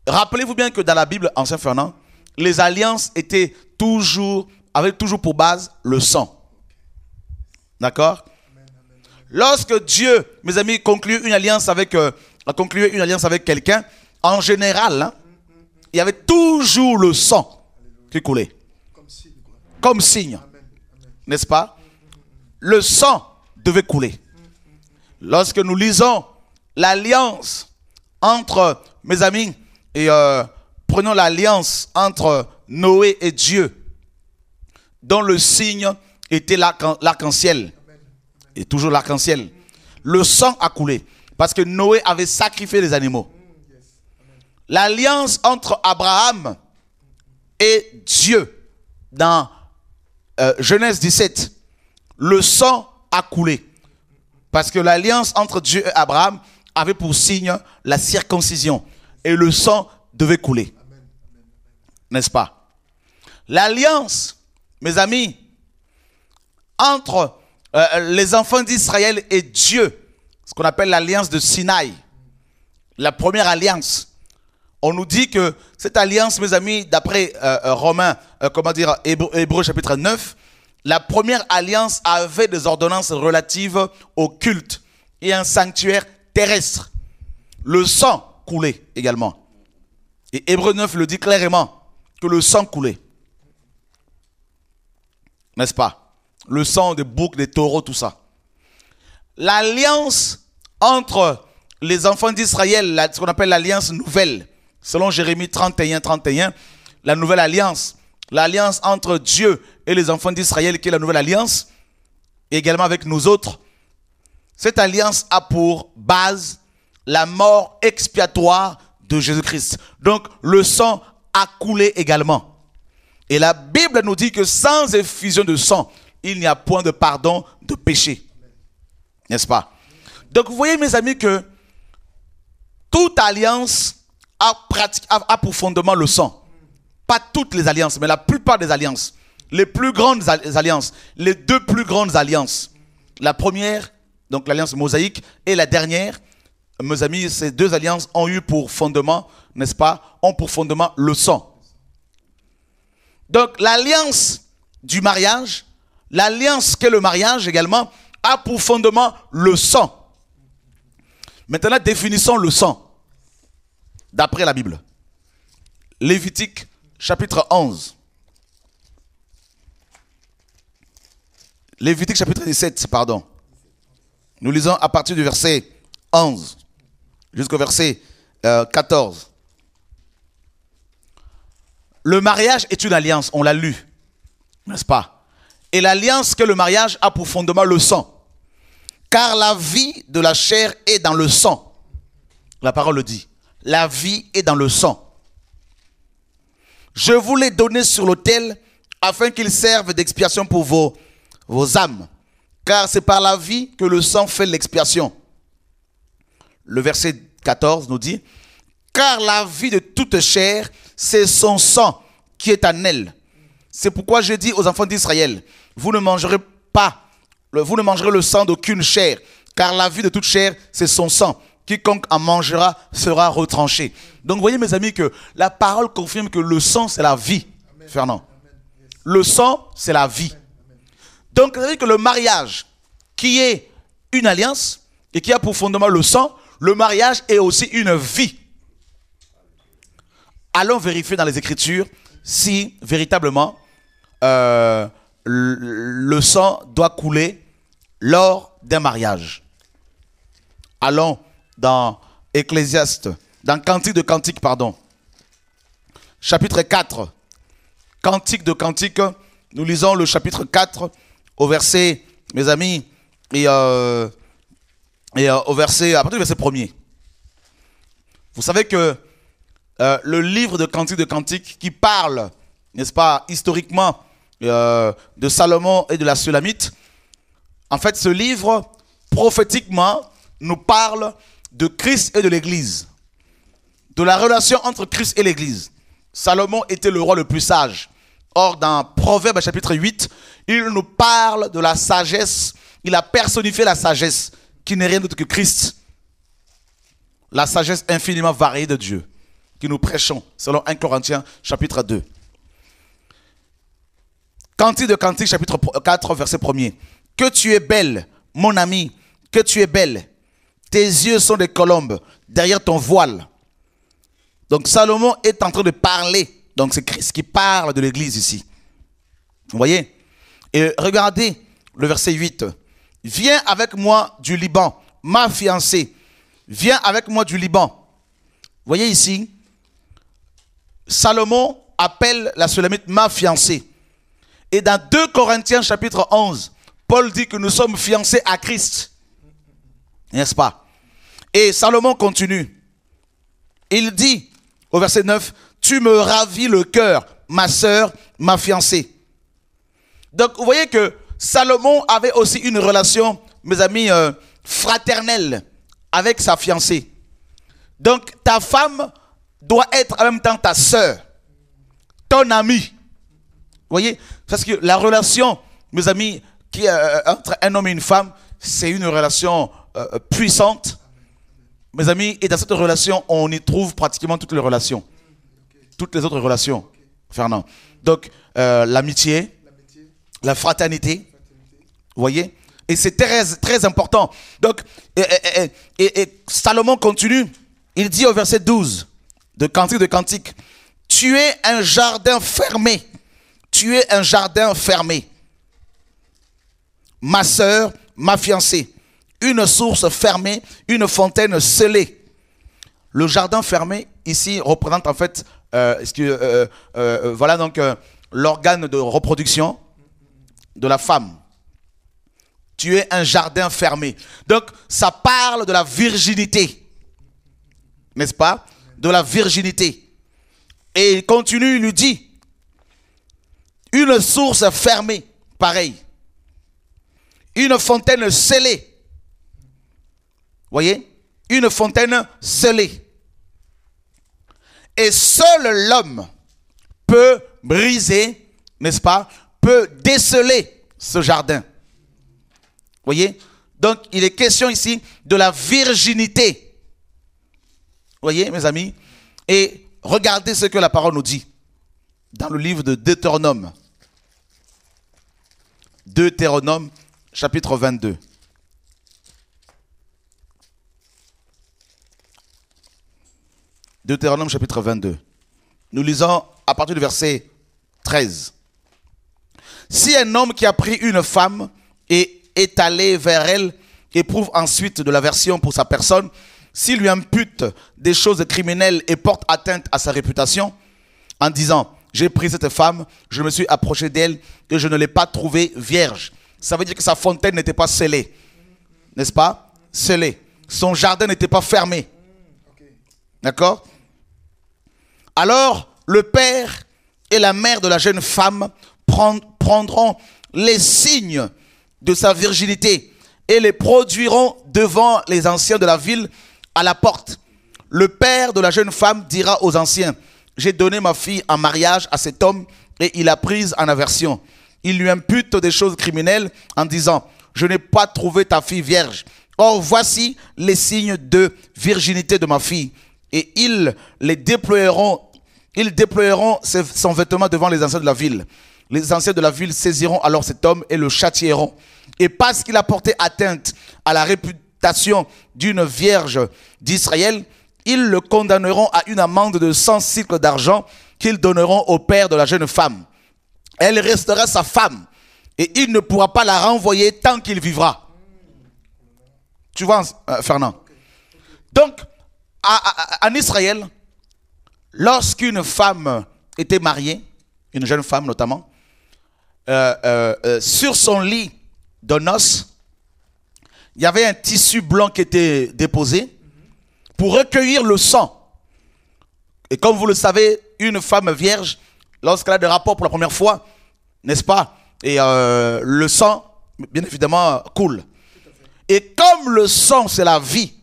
Rappelez-vous bien que dans la Bible, Ancien Fernand, les alliances avaient toujours pour base le sang. D'accord? Lorsque Dieu, mes amis, concluait une alliance avec quelqu'un, en général, hein, il y avait toujours le sang qui coulait. Comme signe. N'est-ce pas? Le sang devait couler. Lorsque nous lisons l'alliance entre, mes amis, et prenons l'alliance entre Noé et Dieu, dont le signe était l'arc-en-ciel. Et toujours l'arc-en-ciel. Le sang a coulé. Parce que Noé avait sacrifié les animaux. L'alliance entre Abraham et Dieu, dans Genèse 17, le sang a coulé. Parce que l'alliance entre Dieu et Abraham avait pour signe la circoncision. Et le sang devait couler. N'est-ce pas? L'alliance, mes amis, entre les enfants d'Israël et Dieu, ce qu'on appelle l'alliance de Sinaï, la première alliance. On nous dit que cette alliance, mes amis, d'après Hébreux chapitre 9, la première alliance avait des ordonnances relatives au culte et un sanctuaire terrestre. Le sang coulait également. Et Hébreux 9 le dit clairement, que le sang coulait. N'est-ce pas? Le sang des boucs, des taureaux, tout ça. L'alliance entre les enfants d'Israël, ce qu'on appelle l'alliance nouvelle, selon Jérémie 31, la nouvelle alliance, l'alliance entre Dieu et les enfants d'Israël, qui est la nouvelle alliance, et également avec nous autres, cette alliance a pour base la mort expiatoire de Jésus-Christ. Donc le sang a coulé également. Et la Bible nous dit que sans effusion de sang, il n'y a point de pardon de péché. N'est-ce pas? Donc vous voyez, mes amis, que toute alliance a pour fondement le sang. Pas toutes les alliances, mais la plupart des alliances. Les plus grandes alliances, les 2 plus grandes alliances. La première, donc l'alliance mosaïque, et la dernière, mes amis, ces 2 alliances ont eu pour fondement, n'est-ce pas, ont pour fondement le sang. Donc l'alliance du mariage, l'alliance qu'est le mariage également, a pour fondement le sang. Maintenant, définissons le sang d'après la Bible. Lévitique chapitre 11. Lévitique chapitre 17, pardon. Nous lisons à partir du verset 11 jusqu'au verset 14. Le mariage est une alliance, on l'a lu, n'est-ce pas? Et l'alliance que le mariage a pour fondement le sang. Car la vie de la chair est dans le sang. La parole le dit. La vie est dans le sang. Je vous l'ai donné sur l'autel afin qu'il serve d'expiation pour vos âmes. Car c'est par la vie que le sang fait l'expiation. Le verset 14 nous dit, car la vie de toute chair, c'est son sang qui est en elle. C'est pourquoi je dis aux enfants d'Israël, vous ne mangerez le sang d'aucune chair, car la vie de toute chair, c'est son sang quiconque en mangera sera retranché. Donc vous voyez mes amis que la parole confirme que le sang c'est la vie. Amen. Fernand. Amen. Le sang c'est la vie. Amen. Donc vous savez que le mariage qui est une alliance et qui a pour fondement le sang, le mariage est aussi une vie. Allons vérifier dans les Écritures si véritablement le sang doit couler lors d'un mariage. Allons dans Ecclésiaste, dans Cantique de Cantique, pardon. Chapitre 4. Cantique de Cantique, nous lisons le chapitre 4 au verset, mes amis, et au verset, à partir du verset 1er. Vous savez que le livre de Cantique de Cantique qui parle, n'est-ce pas, historiquement de Salomon et de la Sulamite, en fait ce livre prophétiquement nous parle de Christ et de l'Église, de la relation entre Christ et l'Église. Salomon était le roi le plus sage. Or dans Proverbe chapitre 8, il nous parle de la sagesse, il a personnifié la sagesse qui n'est rien d'autre que Christ. La sagesse infiniment variée de Dieu que nous prêchons selon 1 Corinthiens chapitre 2. Cantique de Cantique chapitre 4 verset 1er. Que tu es belle, mon ami, que tu es belle. Tes yeux sont des colombes derrière ton voile. Donc Salomon est en train de parler. Donc c'est Christ qui parle de l'église ici. Vous voyez? Et regardez le verset 8. Viens avec moi du Liban, ma fiancée. Viens avec moi du Liban. Vous voyez ici, Salomon appelle la Sulamite ma fiancée. Et dans 2 Corinthiens chapitre 11, Paul dit que nous sommes fiancés à Christ. N'est-ce pas? Et Salomon continue. Il dit au verset 9, tu me ravis le cœur, ma sœur, ma fiancée. Donc vous voyez que Salomon avait aussi une relation, mes amis, fraternelle avec sa fiancée. Donc ta femme doit être en même temps ta sœur, ton ami. Vous voyez? Parce que la relation, mes amis, qui entre un homme et une femme, c'est une relation puissante. Mes amis, et dans cette relation, on y trouve pratiquement toutes les relations. Toutes les autres relations, Fernand. Donc, l'amitié, la fraternité, vous voyez? Et c'est très, très important. Donc, et Salomon continue, il dit au verset 12 de Cantique de Cantique, tu es un jardin fermé, tu es un jardin fermé. Ma sœur, ma fiancée, une source fermée, une fontaine scellée. Le jardin fermé, ici, représente en fait, voilà donc l'organe de reproduction de la femme. Tu es un jardin fermé. Donc, ça parle de la virginité. N'est-ce pas? De la virginité. Et il continue, il lui dit, une source fermée, pareil. Une fontaine scellée. Voyez? Une fontaine scellée. Et seul l'homme peut briser, n'est-ce pas? Peut déceler ce jardin. Voyez? Donc, il est question ici de la virginité. Voyez, mes amis? Et regardez ce que la parole nous dit dans le livre de Deutéronome. Deutéronome, chapitre 22. Deutéronome chapitre 22. Nous lisons à partir du verset 13. Si un homme qui a pris une femme et est allé vers elle éprouve ensuite de l'aversion pour sa personne, s'il lui impute des choses criminelles et porte atteinte à sa réputation, en disant, j'ai pris cette femme, je me suis approché d'elle et je ne l'ai pas trouvée vierge. Ça veut dire que sa fontaine n'était pas scellée. N'est-ce pas? Scellée. Son jardin n'était pas fermé. D'accord? Alors, le père et la mère de la jeune femme prendront les signes de sa virginité et les produiront devant les anciens de la ville à la porte. Le père de la jeune femme dira aux anciens, j'ai donné ma fille en mariage à cet homme et il a prise en aversion. Il lui impute des choses criminelles en disant, je n'ai pas trouvé ta fille vierge. Or, voici les signes de virginité de ma fille. Et ils déployeront son vêtement devant les anciens de la ville. Les anciens de la ville saisiront alors cet homme et le châtieront. Et parce qu'il a porté atteinte à la réputation d'une vierge d'Israël, ils le condamneront à une amende de 100 cycles d'argent qu'ils donneront au père de la jeune femme. Elle restera sa femme et il ne pourra pas la renvoyer tant qu'il vivra. Tu vois, Fernand? Donc, en Israël, lorsqu'une femme était mariée, une jeune femme notamment, sur son lit de noces, il y avait un tissu blanc qui était déposé pour recueillir le sang. Et comme vous le savez, une femme vierge, lorsqu'elle a des rapports pour la première fois, n'est-ce pas? Et le sang, bien évidemment, coule. Et comme le sang, c'est la vie,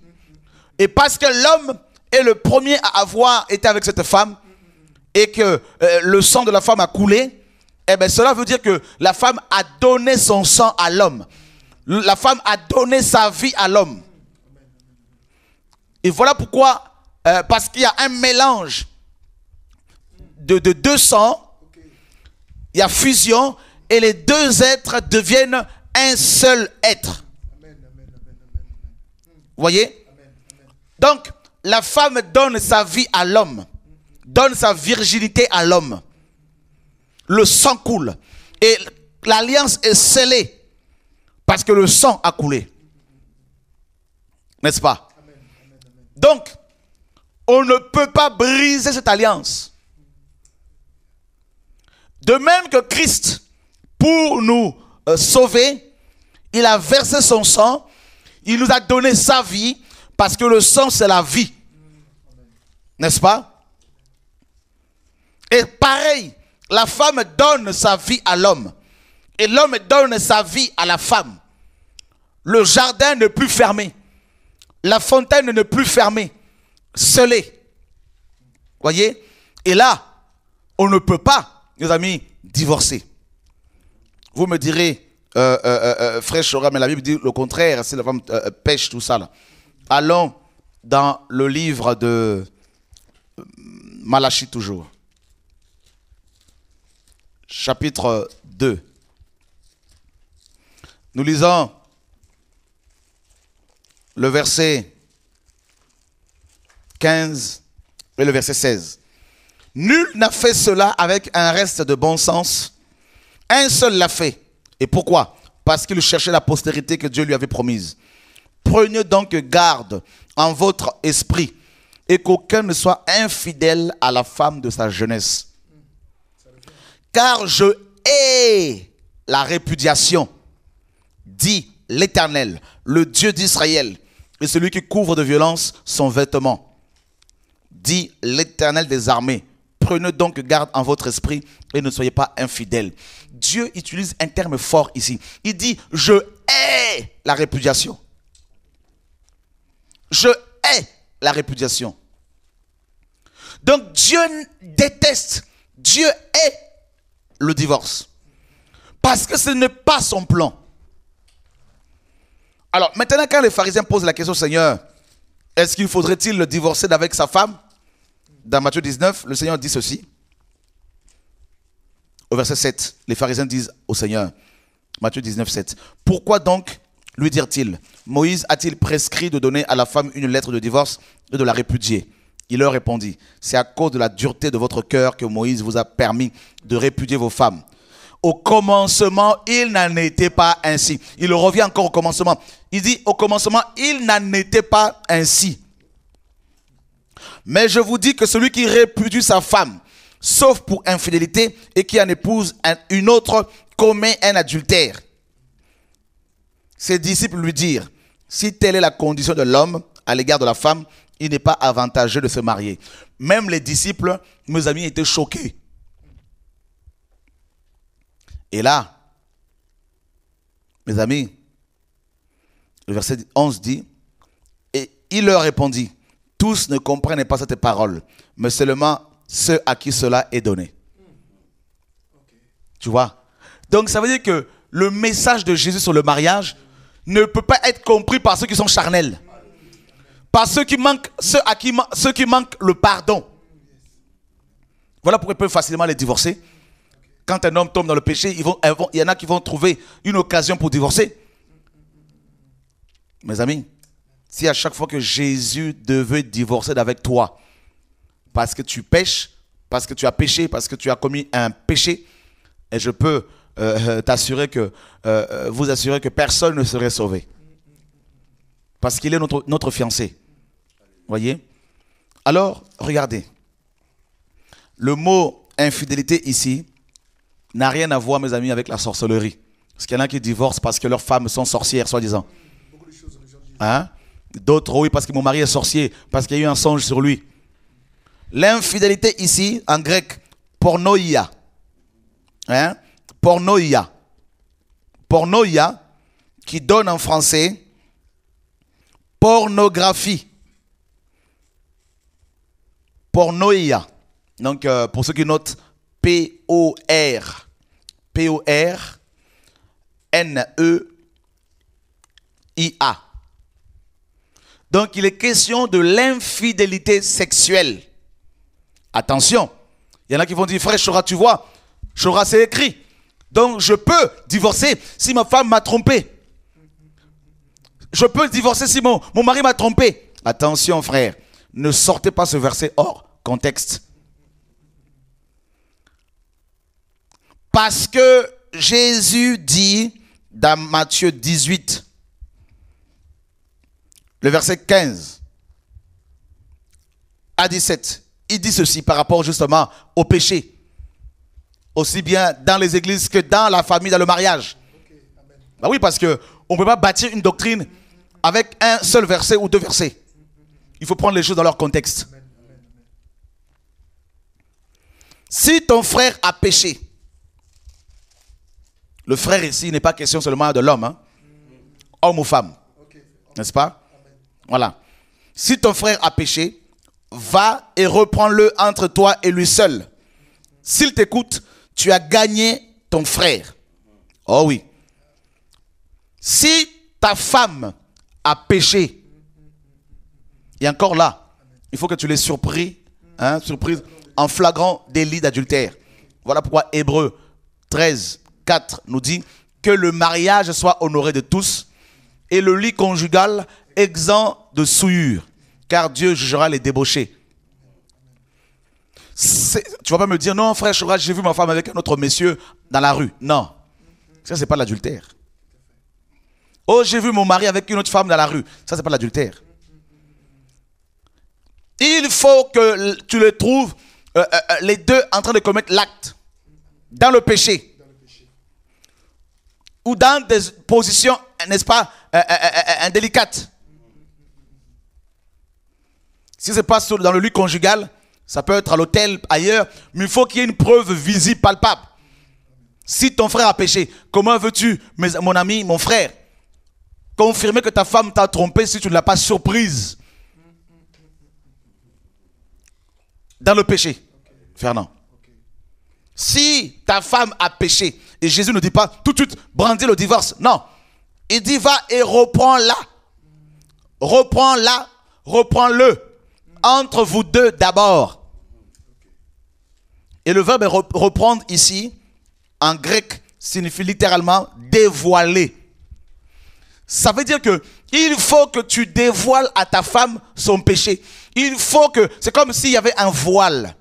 et parce que l'homme est le premier à avoir été avec cette femme, et que le sang de la femme a coulé, eh bien, cela veut dire que la femme a donné son sang à l'homme. La femme a donné sa vie à l'homme. Et voilà pourquoi, parce qu'il y a un mélange de deux sangs, il y a fusion, et les deux êtres deviennent un seul être. Vous voyez? Donc, la femme donne sa vie à l'homme, donne sa virginité à l'homme. Le sang coule. Et l'alliance est scellée parce que le sang a coulé. N'est-ce pas? Donc, on ne peut pas briser cette alliance. De même que Christ, pour nous sauver, il a versé son sang, il nous a donné sa vie, parce que le sang c'est la vie. N'est-ce pas? Et pareil, la femme donne sa vie à l'homme. Et l'homme donne sa vie à la femme. Le jardin n'est plus fermé. La fontaine n'est plus fermée. Scellée. Voyez? Et là, on ne peut pas, mes amis, divorcer. Vous me direz, frère Chora, mais la Bible dit le contraire, si la femme pêche, tout ça là. Allons dans le livre de Malachie toujours. Chapitre 2. Nous lisons le verset 15 et le verset 16. Nul n'a fait cela avec un reste de bon sens. Un seul l'a fait. Et pourquoi? Parce qu'il cherchait la postérité que Dieu lui avait promise. Prenez donc garde en votre esprit et qu'aucun ne soit infidèle à la femme de sa jeunesse. Car je hais la répudiation, dit l'Éternel, le Dieu d'Israël, et celui qui couvre de violence son vêtement, dit l'Éternel des armées. Prenez donc garde en votre esprit et ne soyez pas infidèles. Dieu utilise un terme fort ici. Il dit, je hais la répudiation. Je hais la répudiation. Donc Dieu déteste, Dieu hait le divorce. Parce que ce n'est pas son plan. Alors maintenant quand les pharisiens posent la question au Seigneur, est-ce qu'il faudrait-il le divorcer d'avec sa femme? Dans Matthieu 19, le Seigneur dit ceci. Au verset 7, les pharisiens disent au Seigneur, Matthieu 19, 7, pourquoi donc lui dirent-ils, Moïse a-t-il prescrit de donner à la femme une lettre de divorce et de la répudier? Il leur répondit, c'est à cause de la dureté de votre cœur que Moïse vous a permis de répudier vos femmes. Au commencement, il n'en était pas ainsi. Il revient encore au commencement. Il dit, au commencement, il n'en était pas ainsi. Mais je vous dis que celui qui répudie sa femme, sauf pour infidélité, et qui en épouse une autre, commet un adultère. Ses disciples lui dirent, si telle est la condition de l'homme à l'égard de la femme, il n'est pas avantageux de se marier. Même les disciples, mes amis, étaient choqués. Et là, mes amis, le verset 11 dit, et il leur répondit, tous ne comprennent pas cette parole, mais seulement ceux à qui cela est donné. Tu vois? Donc ça veut dire que le message de Jésus sur le mariage ne peut pas être compris par ceux qui sont charnels. Par ceux qui manquent, ceux qui manquent le pardon. Voilà pourquoi ils peuvent facilement les divorcer. Quand un homme tombe dans le péché, il y en a qui vont trouver une occasion pour divorcer. Mes amis, si à chaque fois que Jésus devait divorcer d'avec toi, parce que tu pêches, parce que tu as péché, parce que tu as commis un péché, et je peux vous assurer que personne ne serait sauvé. Parce qu'il est notre fiancé. Voyez? Alors, regardez. Le mot infidélité ici n'a rien à voir, mes amis, avec la sorcellerie. Parce qu'il y en a qui divorcent parce que leurs femmes sont sorcières, soi-disant. Hein? D'autres, oui, parce que mon mari est sorcier, parce qu'il y a eu un songe sur lui. L'infidélité ici, en grec, pornoia. Hein? Pornoia. Pornoia, qui donne en français pornographie. Pornoia. Donc, pour ceux qui notent, P-O-R. P-O-R-N-E-I-A. Donc, il est question de l'infidélité sexuelle. Attention. Il y en a qui vont dire, frère Chora, tu vois, Chora, c'est écrit. Donc, je peux divorcer si ma femme m'a trompé. Je peux divorcer si mon mari m'a trompé. Attention, frère. Ne sortez pas ce verset hors contexte. Parce que Jésus dit dans Matthieu 18, le verset 15 à 17, il dit ceci par rapport justement au péché. Aussi bien dans les églises que dans la famille, dans le mariage. Bah oui, parce qu'on ne peut pas bâtir une doctrine avec un seul verset ou deux versets. Il faut prendre les choses dans leur contexte. Si ton frère a péché, le frère ici n'est pas question seulement de l'homme, hein? Homme ou femme, n'est-ce pas? Voilà. Si ton frère a péché, va et reprends-le entre toi et lui seul. S'il t'écoute, tu as gagné ton frère. Oh oui. Si ta femme a péché, et encore là, il faut que tu l'aies surprise en flagrant délit d'adultère. Voilà pourquoi Hébreux 13, 4 nous dit que le mariage soit honoré de tous et le lit conjugal exempt de souillure, car Dieu jugera les débauchés. Tu ne vas pas me dire, non frère Chora, j'ai vu ma femme avec un autre monsieur dans la rue. Non, ça c'est pas l'adultère. Oh, j'ai vu mon mari avec une autre femme dans la rue. Ça c'est pas l'adultère. Il faut que tu les trouves les deux en train de commettre l'acte dans le péché. Ou dans des positions, n'est-ce pas, indélicates. Si c'est pas dans le lit conjugal, ça peut être à l'hôtel, ailleurs, mais il faut qu'il y ait une preuve visible, palpable. Si ton frère a péché, comment veux-tu, mon ami, mon frère, confirmer que ta femme t'a trompé si tu ne l'as pas surprise dans le péché? Fernand. Si ta femme a péché, et Jésus ne dit pas tout de suite brandis le divorce, non. Il dit va et reprends-la. Reprends-la, reprends-le. Entre vous deux d'abord. Et le verbe reprendre ici, en grec, signifie littéralement dévoiler. Ça veut dire que il faut que tu dévoiles à ta femme son péché. Il faut que, c'est comme s'il y avait un voile.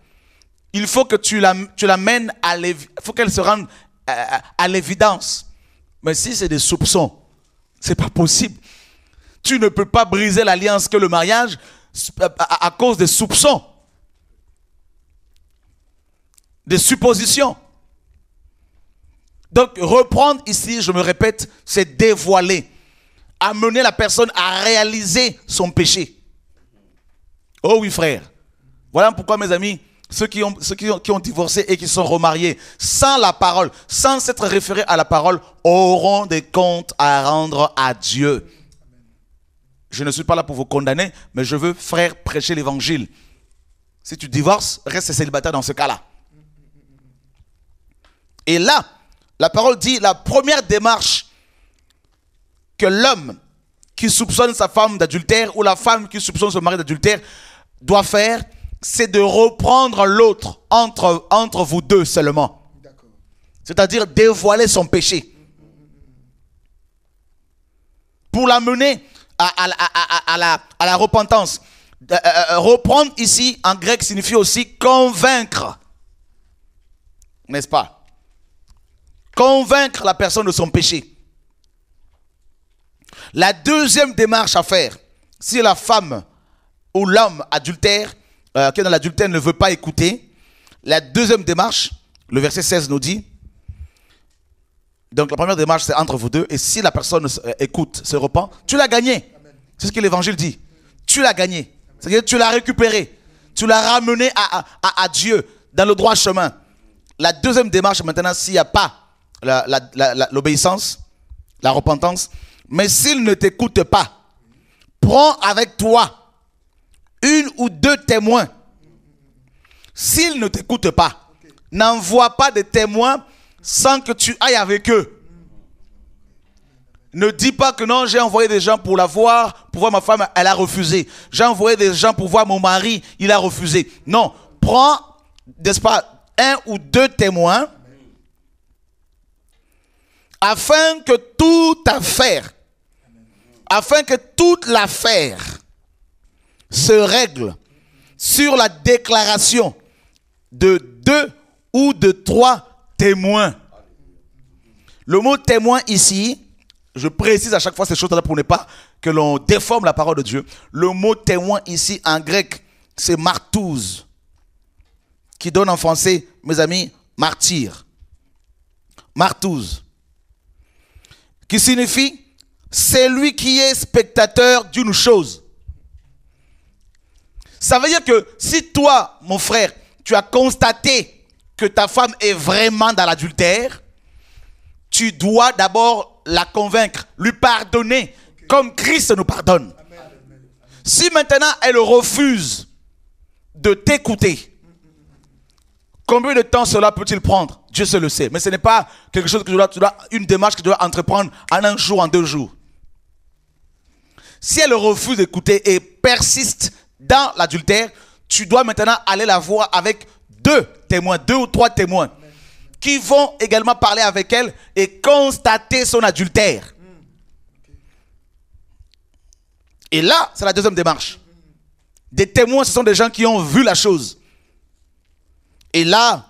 Il faut que tu l'amènes à l'évidence. Il faut qu'elle se rende à l'évidence. Mais si c'est des soupçons, c'est pas possible. Tu ne peux pas briser l'alliance que le mariage à cause des soupçons, des suppositions. Donc reprendre ici, je me répète, c'est dévoiler, amener la personne à réaliser son péché. Oh oui frère, voilà pourquoi mes amis, ceux qui ont divorcé et qui sont remariés sans la parole, sans s'être référés à la parole, auront des comptes à rendre à Dieu. Je ne suis pas là pour vous condamner, mais je veux, frère, prêcher l'évangile. Si tu divorces, reste célibataire dans ce cas-là. Et là, la parole dit, la première démarche que l'homme qui soupçonne sa femme d'adultère ou la femme qui soupçonne son mari d'adultère doit faire, c'est de reprendre l'autre entre vous deux seulement. C'est-à-dire dévoiler son péché. Pour l'amener à la repentance. Reprendre ici en grec signifie aussi convaincre. N'est-ce pas? Convaincre la personne de son péché. La deuxième démarche à faire, si la femme ou l'homme adultère, qui est dans l'adultère ne veut pas écouter, la deuxième démarche, le verset 16 nous dit, donc la première démarche c'est entre vous deux, et si la personne écoute, se repent, tu l'as gagné. C'est ce que l'évangile dit. Tu l'as gagné. C'est-à-dire que tu l'as récupéré. Tu l'as ramené à Dieu dans le droit chemin. La deuxième démarche maintenant, s'il n'y a pas l'obéissance, la repentance, mais s'il ne t'écoute pas, prends avec toi une ou deux témoins. S'il ne t'écoute pas, n'envoie pas de témoins sans que tu ailles avec eux. Ne dis pas que non, j'ai envoyé des gens pour la voir, pour voir ma femme, elle a refusé. J'ai envoyé des gens pour voir mon mari, il a refusé. Non, prends, n'est-ce pas, un ou deux témoins afin que toute l'affaire se règle sur la déclaration de 2 ou de 3 témoins. Le mot témoin ici, je précise à chaque fois ces choses-là pour ne pas que l'on déforme la parole de Dieu. Le mot témoin ici en grec, c'est martouz, qui donne en français, mes amis, martyr. Martouz, qui signifie c'est lui qui est spectateur d'une chose. Ça veut dire que si toi, mon frère, tu as constaté que ta femme est vraiment dans l'adultère, tu dois d'abord la convaincre, lui pardonner, comme Christ nous pardonne. Si maintenant elle refuse de t'écouter, combien de temps cela peut-il prendre? Dieu seul le sait. Mais ce n'est pas quelque chose que une démarche que tu dois entreprendre en un jour, en 2 jours. Si elle refuse d'écouter et persiste dans l'adultère, tu dois maintenant aller la voir avec 2 témoins, 2 ou 3 témoins qui vont également parler avec elle et constater son adultère. Et là, c'est la deuxième démarche. Des témoins, ce sont des gens qui ont vu la chose. Et là,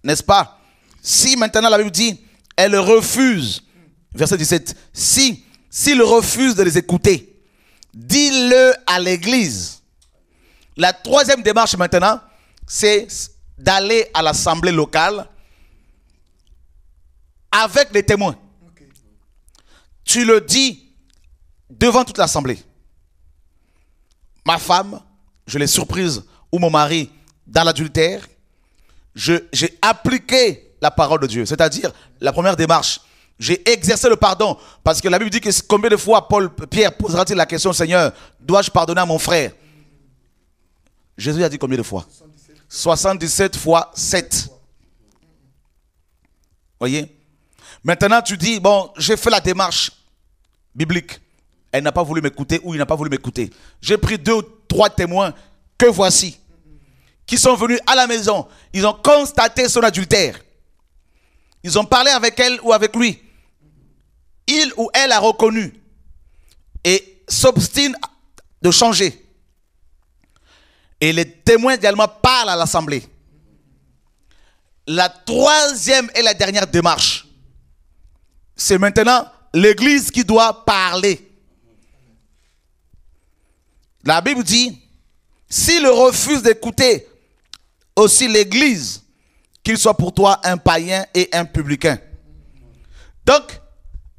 n'est-ce pas, si maintenant la Bible dit, elle refuse, verset 17, s'il refuse de les écouter, dis-le à l'église. La troisième démarche maintenant, c'est d'aller à l'assemblée locale avec les témoins. Tu le dis devant toute l'assemblée. Ma femme, je l'ai surprise, ou mon mari, dans l'adultère, j'ai appliqué la parole de Dieu. C'est-à-dire, la première démarche, j'ai exercé le pardon. Parce que la Bible dit que combien de fois Pierre posera-t-il la question, Seigneur, dois-je pardonner à mon frère? Jésus a dit combien de fois? 77 fois 7. Voyez? Maintenant, tu dis, bon, j'ai fait la démarche biblique. Elle n'a pas voulu m'écouter ou il n'a pas voulu m'écouter. J'ai pris 2 ou 3 témoins que voici, qui sont venus à la maison. Ils ont constaté son adultère. Ils ont parlé avec elle ou avec lui. Il ou elle a reconnu et s'obstine de changer. Et les témoins également parlent à l'assemblée. La troisième et la dernière démarche, c'est maintenant l'église qui doit parler. La Bible dit, s'il refuse d'écouter aussi l'église, qu'il soit pour toi un païen et un publicain. Donc,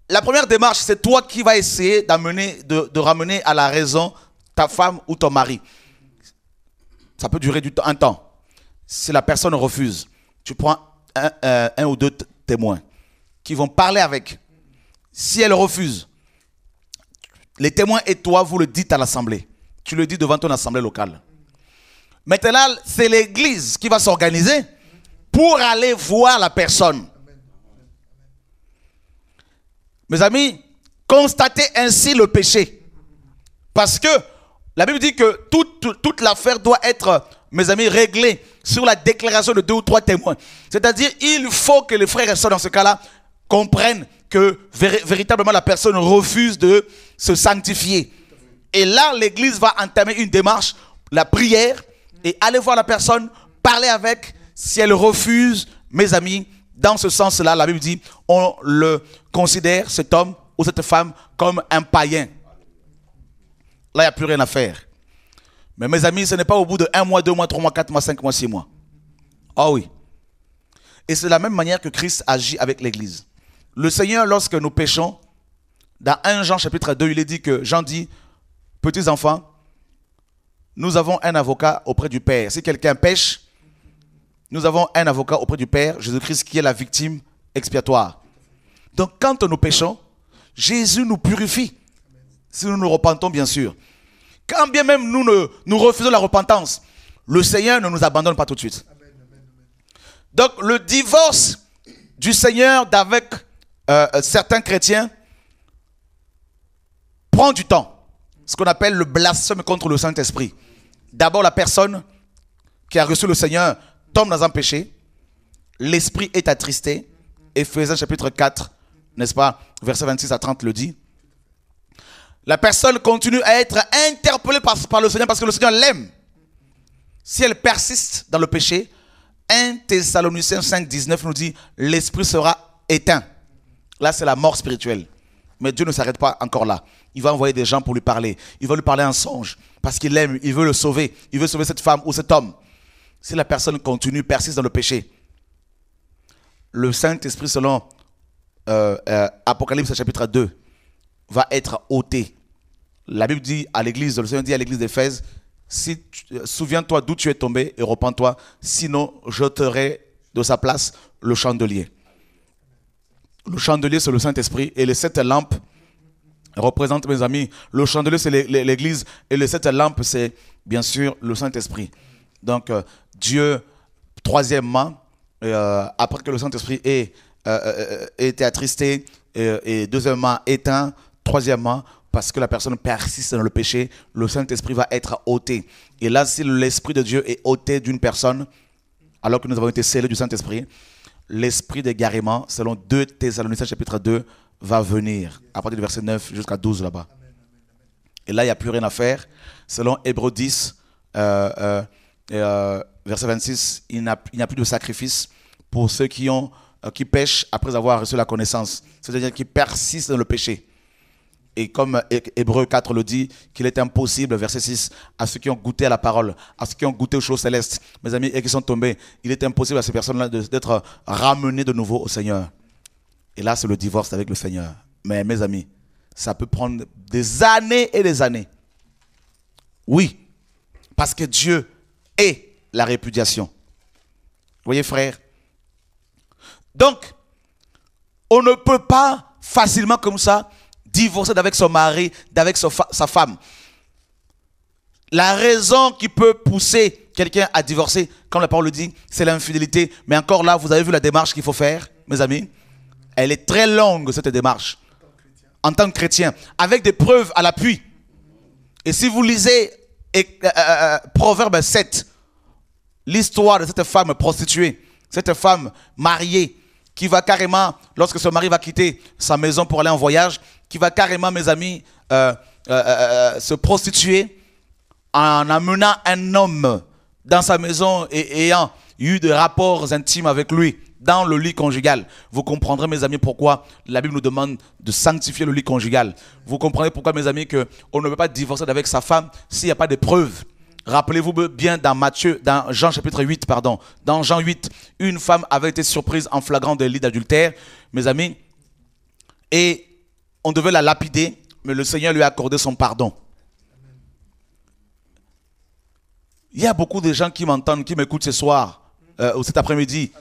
la première démarche, c'est toi qui vas essayer de ramener à la raison ta femme ou ton mari. Ça peut durer un temps. Si la personne refuse, tu prends un ou 2 témoins qui vont parler avec. Si elle refuse, les témoins et toi, vous le dites à l'assemblée. Tu le dis devant ton assemblée locale. Maintenant, c'est l'église qui va s'organiser pour aller voir la personne. Mes amis, constater ainsi le péché. Parce que la Bible dit que toute l'affaire doit être, mes amis, réglée sur la déclaration de 2 ou 3 témoins. C'est-à-dire, il faut que les frères et sœurs, dans ce cas-là, comprennent que véritablement la personne refuse de se sanctifier. Et là, l'église va entamer une démarche, la prière, et aller voir la personne, parler avec. Si elle refuse, mes amis, dans ce sens-là, la Bible dit, on le considère, cet homme ou cette femme, comme un païen. Là, il n'y a plus rien à faire. Mais mes amis, ce n'est pas au bout de 1 mois, 2 mois, 3 mois, 4 mois, 5 mois, 6 mois. Oh oui. Et c'est de la même manière que Christ agit avec l'église. Le Seigneur, lorsque nous péchons, dans 1 Jean chapitre 2, il est dit que Jean dit, petits enfants, nous avons un avocat auprès du Père. Si quelqu'un pêche, nous avons un avocat auprès du Père, Jésus-Christ, qui est la victime expiatoire. Donc quand nous péchons, Jésus nous purifie. Si nous nous repentons, bien sûr. Quand bien même nous refusons la repentance, le Seigneur ne nous abandonne pas tout de suite. Donc le divorce du Seigneur d'avec certains chrétiens prend du temps. Ce qu'on appelle le blasphème contre le Saint-Esprit. D'abord, la personne qui a reçu le Seigneur tombe dans un péché. L'esprit est attristé. Éphésiens chapitre 4, n'est-ce pas, verset 26 à 30 le dit. La personne continue à être interpellée par le Seigneur parce que le Seigneur l'aime. Si elle persiste dans le péché, 1 Thessaloniciens 5, 19 nous dit l'esprit sera éteint. Là, c'est la mort spirituelle. Mais Dieu ne s'arrête pas encore là. Il va envoyer des gens pour lui parler. Il va lui parler en songe parce qu'il l'aime, il veut le sauver. Il veut sauver cette femme ou cet homme. Si la personne continue, persiste dans le péché, le Saint-Esprit, selon Apocalypse chapitre 2, va être ôté. La Bible dit à l'église, le Seigneur dit à l'église d'Éphèse, souviens-toi d'où tu es tombé et repens-toi, sinon j'ôterai de sa place le chandelier. Le chandelier, c'est le Saint-Esprit et les 7 lampes représentent, mes amis, le chandelier, c'est l'église et les 7 lampes, c'est bien sûr le Saint-Esprit. Donc, Dieu, troisièmement, après que le Saint-Esprit ait été attristé et deuxièmement éteint, troisièmement, parce que la personne persiste dans le péché, le Saint-Esprit va être ôté. Et là, si l'Esprit de Dieu est ôté d'une personne, alors que nous avons été scellés du Saint-Esprit, l'esprit d'égarement, selon 2 Thessaloniciens chapitre 2, va venir, à partir du verset 9 jusqu'à 12 là-bas. Et là, il n'y a plus rien à faire. Selon Hébreux 10, verset 26, il n'y a plus de sacrifice pour ceux qui pêchent après avoir reçu la connaissance. C'est-à-dire qui persistent dans le péché. Et comme Hébreux 4 le dit, qu'il est impossible, verset 6, à ceux qui ont goûté à la parole, à ceux qui ont goûté aux choses célestes, mes amis, et qui sont tombés, il est impossible à ces personnes-là d'être ramenés de nouveau au Seigneur. Et là, c'est le divorce avec le Seigneur. Mais mes amis, ça peut prendre des années et des années. Oui, parce que Dieu est la répudiation. Vous voyez, frère? Donc, on ne peut pas facilement comme ça divorcer d'avec son mari, d'avec sa femme. La raison qui peut pousser quelqu'un à divorcer, comme la parole le dit, c'est l'infidélité. Mais encore là, vous avez vu la démarche qu'il faut faire, mes amis? Elle est très longue, cette démarche. En tant que chrétien, avec des preuves à l'appui. Et si vous lisez Proverbe 7, l'histoire de cette femme prostituée, cette femme mariée, qui va carrément, lorsque son mari va quitter sa maison pour aller en voyage, qui va carrément, mes amis, se prostituer en amenant un homme dans sa maison et ayant eu des rapports intimes avec lui dans le lit conjugal. Vous comprendrez, mes amis, pourquoi la Bible nous demande de sanctifier le lit conjugal. Vous comprenez pourquoi, mes amis, qu'on ne peut pas divorcer avec sa femme s'il n'y a pas de preuves. Rappelez-vous bien dans Jean chapitre 8, pardon. Dans Jean 8, une femme avait été surprise en flagrant délit d'adultère, mes amis, et on devait la lapider, mais le Seigneur lui a accordé son pardon. Il y a beaucoup de gens qui m'entendent, qui m'écoutent ce soir, ou cet après-midi,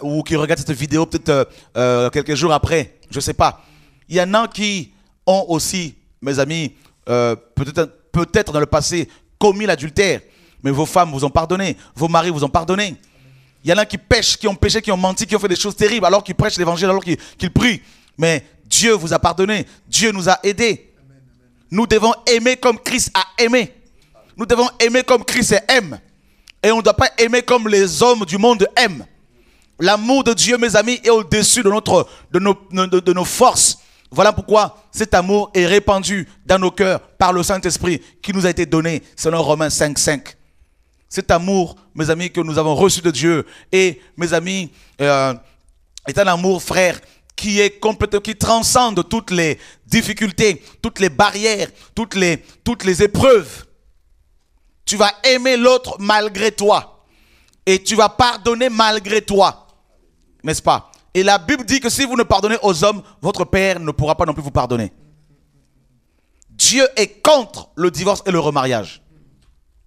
ou qui regardent cette vidéo peut-être quelques jours après, je ne sais pas. Il y en a qui ont aussi, mes amis, peut-être dans le passé, commis l'adultère, mais vos femmes vous ont pardonné, vos maris vous ont pardonné. Il y en a qui pêchent, qui ont péché, qui ont menti, qui ont fait des choses terribles alors qu'ils prêchent l'évangile, alors qu'ils prient. Mais Dieu vous a pardonné. Dieu nous a aidés. Nous devons aimer comme Christ a aimé. Nous devons aimer comme Christ aime. Et on ne doit pas aimer comme les hommes du monde aiment. L'amour de Dieu, mes amis, est au-dessus de nos forces. Voilà pourquoi cet amour est répandu dans nos cœurs par le Saint-Esprit qui nous a été donné selon Romains 5:5. Cet amour, mes amis, que nous avons reçu de Dieu, et mes amis, est un amour, frère, qui est complètement, qui transcende toutes les difficultés, toutes les barrières, toutes les épreuves. Tu vas aimer l'autre malgré toi. Et tu vas pardonner malgré toi. N'est-ce pas? Et la Bible dit que si vous ne pardonnez aux hommes, votre Père ne pourra pas non plus vous pardonner. Dieu est contre le divorce et le remariage.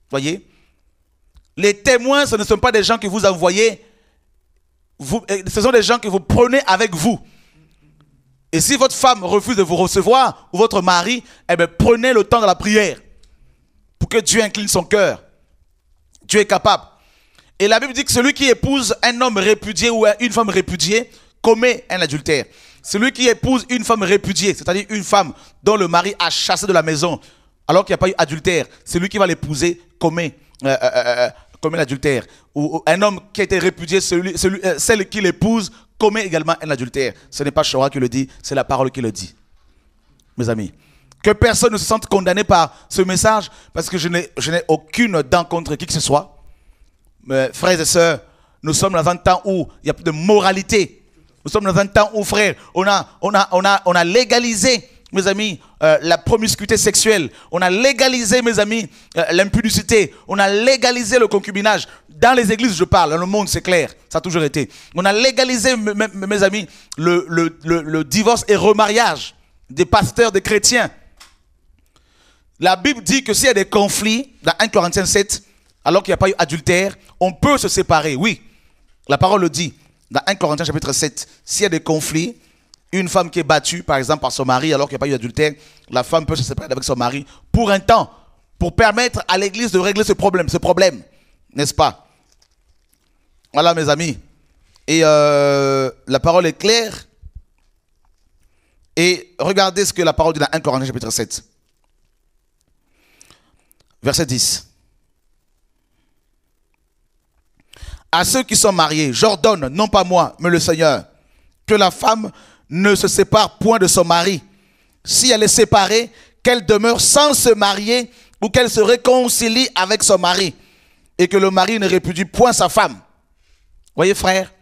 Voyez? Les témoins, ce ne sont pas des gens que vous envoyez. Ce sont des gens que vous prenez avec vous. Et si votre femme refuse de vous recevoir, ou votre mari, eh bien, prenez le temps de la prière. Pour que Dieu incline son cœur. Dieu est capable. Et la Bible dit que celui qui épouse un homme répudié ou une femme répudiée commet un adultère. Celui qui épouse une femme répudiée, c'est-à-dire une femme dont le mari a chassé de la maison, alors qu'il n'y a pas eu adultère, celui qui va l'épouser commet l'adultère. Ou un homme qui a été répudié, celle qui l'épouse commet également un adultère. Ce n'est pas Shora qui le dit, c'est la parole qui le dit. Mes amis. Que personne ne se sente condamné par ce message, parce que je n'ai aucune dent contre qui que ce soit. Mais, frères et sœurs, nous sommes dans un temps où il n'y a plus de moralité. Nous sommes dans un temps où, frère, on a légalisé, mes amis, la promiscuité sexuelle. On a légalisé, mes amis, l'impudicité. On a légalisé le concubinage. Dans les églises, je parle. Dans le monde, c'est clair. Ça a toujours été. On a légalisé, mes amis, le divorce et remariage des pasteurs, des chrétiens. La Bible dit que s'il y a des conflits, dans 1 Corinthiens 7, alors qu'il n'y a pas eu adultère, on peut se séparer. Oui, la parole le dit. Dans 1 Corinthiens chapitre 7, s'il y a des conflits, une femme qui est battue, par exemple, par son mari, alors qu'il n'y a pas eu adultère, la femme peut se séparer avec son mari pour un temps, pour permettre à l'église de régler ce problème, n'est-ce pas? Voilà, mes amis. Et la parole est claire. Et regardez ce que la parole dit dans 1 Corinthiens chapitre 7. Verset 10. À ceux qui sont mariés, j'ordonne, non pas moi, mais le Seigneur, que la femme ne se sépare point de son mari. Si elle est séparée, qu'elle demeure sans se marier ou qu'elle se réconcilie avec son mari. Et que le mari ne répudie point sa femme. Voyez, frère,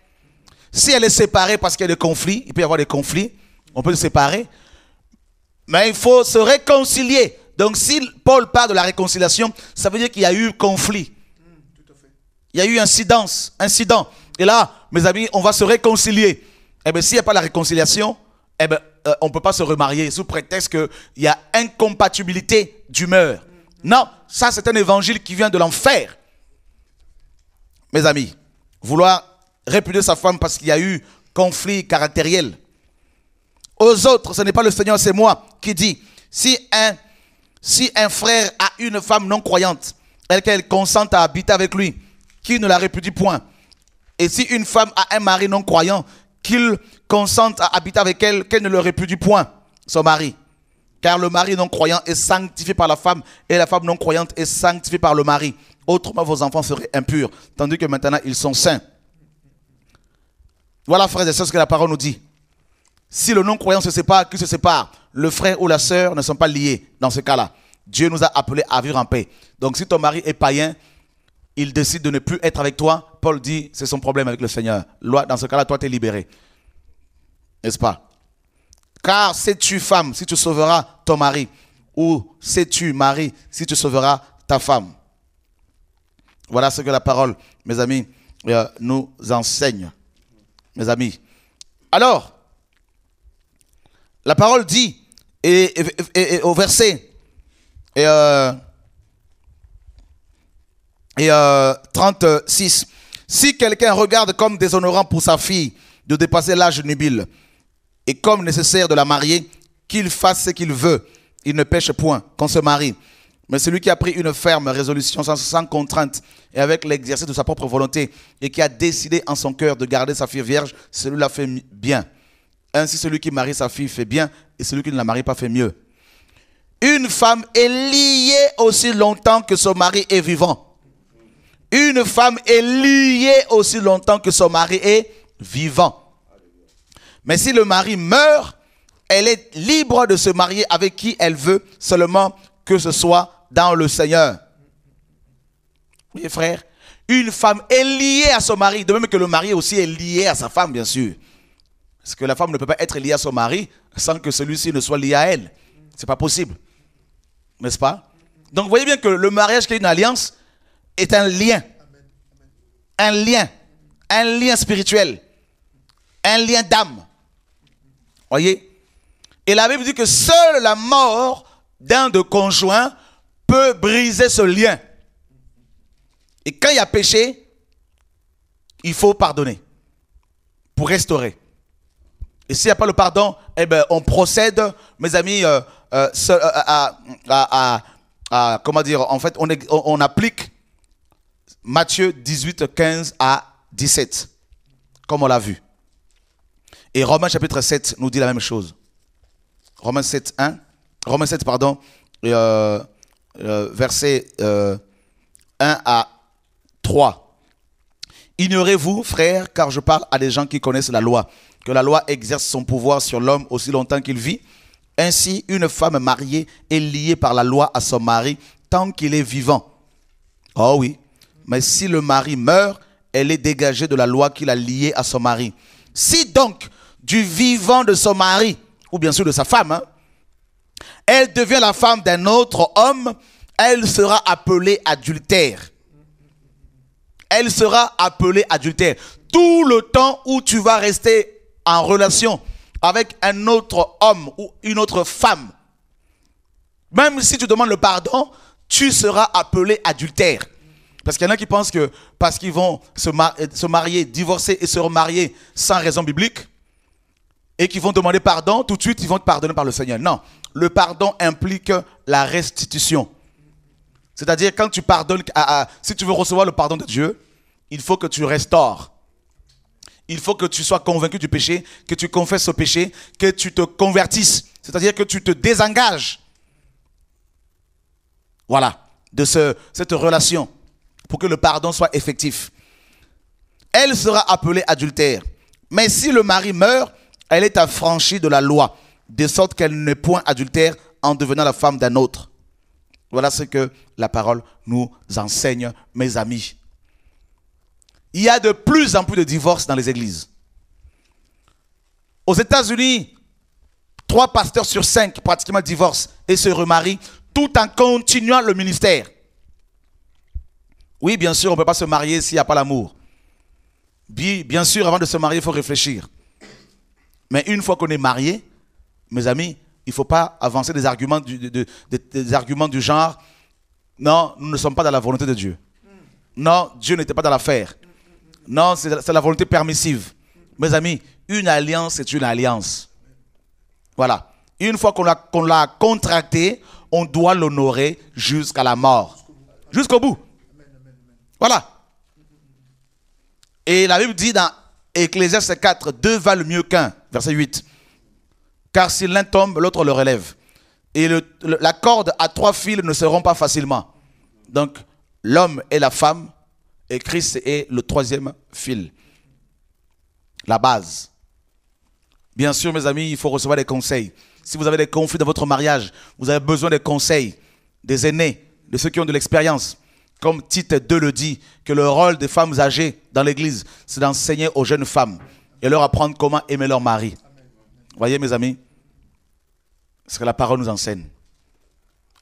si elle est séparée parce qu'il y a des conflits, il peut y avoir des conflits, on peut se séparer, mais il faut se réconcilier. Donc si Paul parle de la réconciliation, ça veut dire qu'il y a eu conflit. Il y a eu incident. Et là, mes amis, on va se réconcilier. Eh bien, s'il n'y a pas la réconciliation, eh bien, on ne peut pas se remarier sous prétexte qu'il y a incompatibilité d'humeur. Non, ça c'est un évangile qui vient de l'enfer. Mes amis, vouloir répudier sa femme parce qu'il y a eu conflit caractériel. Aux autres, ce n'est pas le Seigneur, c'est moi qui dis, si un frère a une femme non croyante, et qu'elle consente à habiter avec lui, qu'il ne la répudie point. Et si une femme a un mari non croyant, qu'il consente à habiter avec elle, qu'elle ne le répudie point, son mari. Car le mari non croyant est sanctifié par la femme, et la femme non croyante est sanctifiée par le mari. Autrement, vos enfants seraient impurs, tandis que maintenant, ils sont saints. Voilà, frères et sœurs, ce que la parole nous dit. Si le non-croyant se sépare, qu'il se sépare. Le frère ou la sœur ne sont pas liés dans ce cas-là. Dieu nous a appelés à vivre en paix. Donc si ton mari est païen, il décide de ne plus être avec toi, Paul dit, c'est son problème avec le Seigneur. Dans ce cas-là, toi, tu es libéré. N'est-ce pas? Car sais-tu femme, si tu sauveras ton mari, ou sais-tu mari, si tu sauveras ta femme. Voilà ce que la parole, mes amis, nous enseigne. Mes amis. Alors, la parole dit, et au verset 36, si quelqu'un regarde comme déshonorant pour sa fille de dépasser l'âge nubile, et comme nécessaire de la marier, qu'il fasse ce qu'il veut, il ne pêche point qu'on se marie. Mais celui qui a pris une ferme résolution sans contrainte et avec l'exercice de sa propre volonté et qui a décidé en son cœur de garder sa fille vierge, celui-là fait bien. Ainsi, celui qui marie sa fille fait bien, et celui qui ne la marie pas fait mieux. Une femme est liée aussi longtemps que son mari est vivant. Une femme est liée aussi longtemps que son mari est vivant. Mais si le mari meurt, elle est libre de se marier avec qui elle veut, seulement que ce soit dans le Seigneur. Oui, frère, une femme est liée à son mari, de même que le mari aussi est lié à sa femme, bien sûr. Parce que la femme ne peut pas être liée à son mari sans que celui-ci ne soit lié à elle. C'est pas possible. N'est-ce pas? Donc, vous voyez bien que le mariage qui est une alliance est un lien. Un lien spirituel. Un lien d'âme. Voyez? Et la Bible dit que seule la mort d'un de conjoints peut briser ce lien. Et quand il y a péché, il faut pardonner pour restaurer. Et s'il n'y a pas le pardon, eh ben, on procède, mes amis, comment dire, en fait, on applique Matthieu 18, 15 à 17, comme on l'a vu. Et Romains chapitre 7 nous dit la même chose. Romains 7, pardon, verset 1 à 3. Ignorez-vous, frères, car je parle à des gens qui connaissent la loi, que la loi exerce son pouvoir sur l'homme aussi longtemps qu'il vit. Ainsi, une femme mariée est liée par la loi à son mari tant qu'il est vivant. Oh oui, mais si le mari meurt, elle est dégagée de la loi qui l'a liée à son mari. Si donc, du vivant de son mari, ou bien sûr de sa femme, elle devient la femme d'un autre homme, elle sera appelée adultère. Elle sera appelée adultère. Tout le temps où tu vas rester en relation avec un autre homme ou une autre femme, même si tu demandes le pardon, tu seras appelé adultère. Parce qu'il y en a qui pensent que parce qu'ils vont se marier, divorcer et se remarier sans raison biblique, et qu'ils vont demander pardon, tout de suite ils vont te pardonner par le Seigneur. Non, le pardon implique la restitution. C'est-à-dire quand tu pardonnes, si tu veux recevoir le pardon de Dieu, il faut que tu restaures. Il faut que tu sois convaincu du péché, que tu confesses ce péché, que tu te convertisses. C'est-à-dire que tu te désengages. Voilà, de cette relation, pour que le pardon soit effectif. Elle sera appelée adultère. Mais si le mari meurt, elle est affranchie de la loi, de sorte qu'elle n'est point adultère en devenant la femme d'un autre. Voilà ce que la parole nous enseigne, mes amis. Il y a de plus en plus de divorces dans les églises. Aux États-Unis, 3 pasteurs sur 5 pratiquement divorcent et se remarient tout en continuant le ministère. Oui, bien sûr, on ne peut pas se marier s'il n'y a pas l'amour. Bien sûr, avant de se marier, il faut réfléchir. Mais une fois qu'on est marié, mes amis, il ne faut pas avancer des arguments des arguments du genre « Non, nous ne sommes pas dans la volonté de Dieu. Non, Dieu n'était pas dans l'affaire. Non, c'est la volonté permissive. » Mes amis, une alliance, c'est une alliance. Voilà. Une fois qu'on l'a contracté, on doit l'honorer jusqu'à la mort. Jusqu'au bout. Voilà. Et la Bible dit dans Ecclésiaste 4, 2 valent mieux qu'un. Verset 8. Car si l'un tombe, l'autre le relève. Et la corde à 3 fils ne se rompt pas facilement. Donc, l'homme et la femme, et Christ est le 3e fil. La base. Bien sûr, mes amis, il faut recevoir des conseils. Si vous avez des conflits dans votre mariage, vous avez besoin des conseils des aînés, de ceux qui ont de l'expérience. Comme Tite 2 le dit, que le rôle des femmes âgées dans l'église, c'est d'enseigner aux jeunes femmes et leur apprendre comment aimer leur mari. Voyez, mes amis, ce que la parole nous enseigne.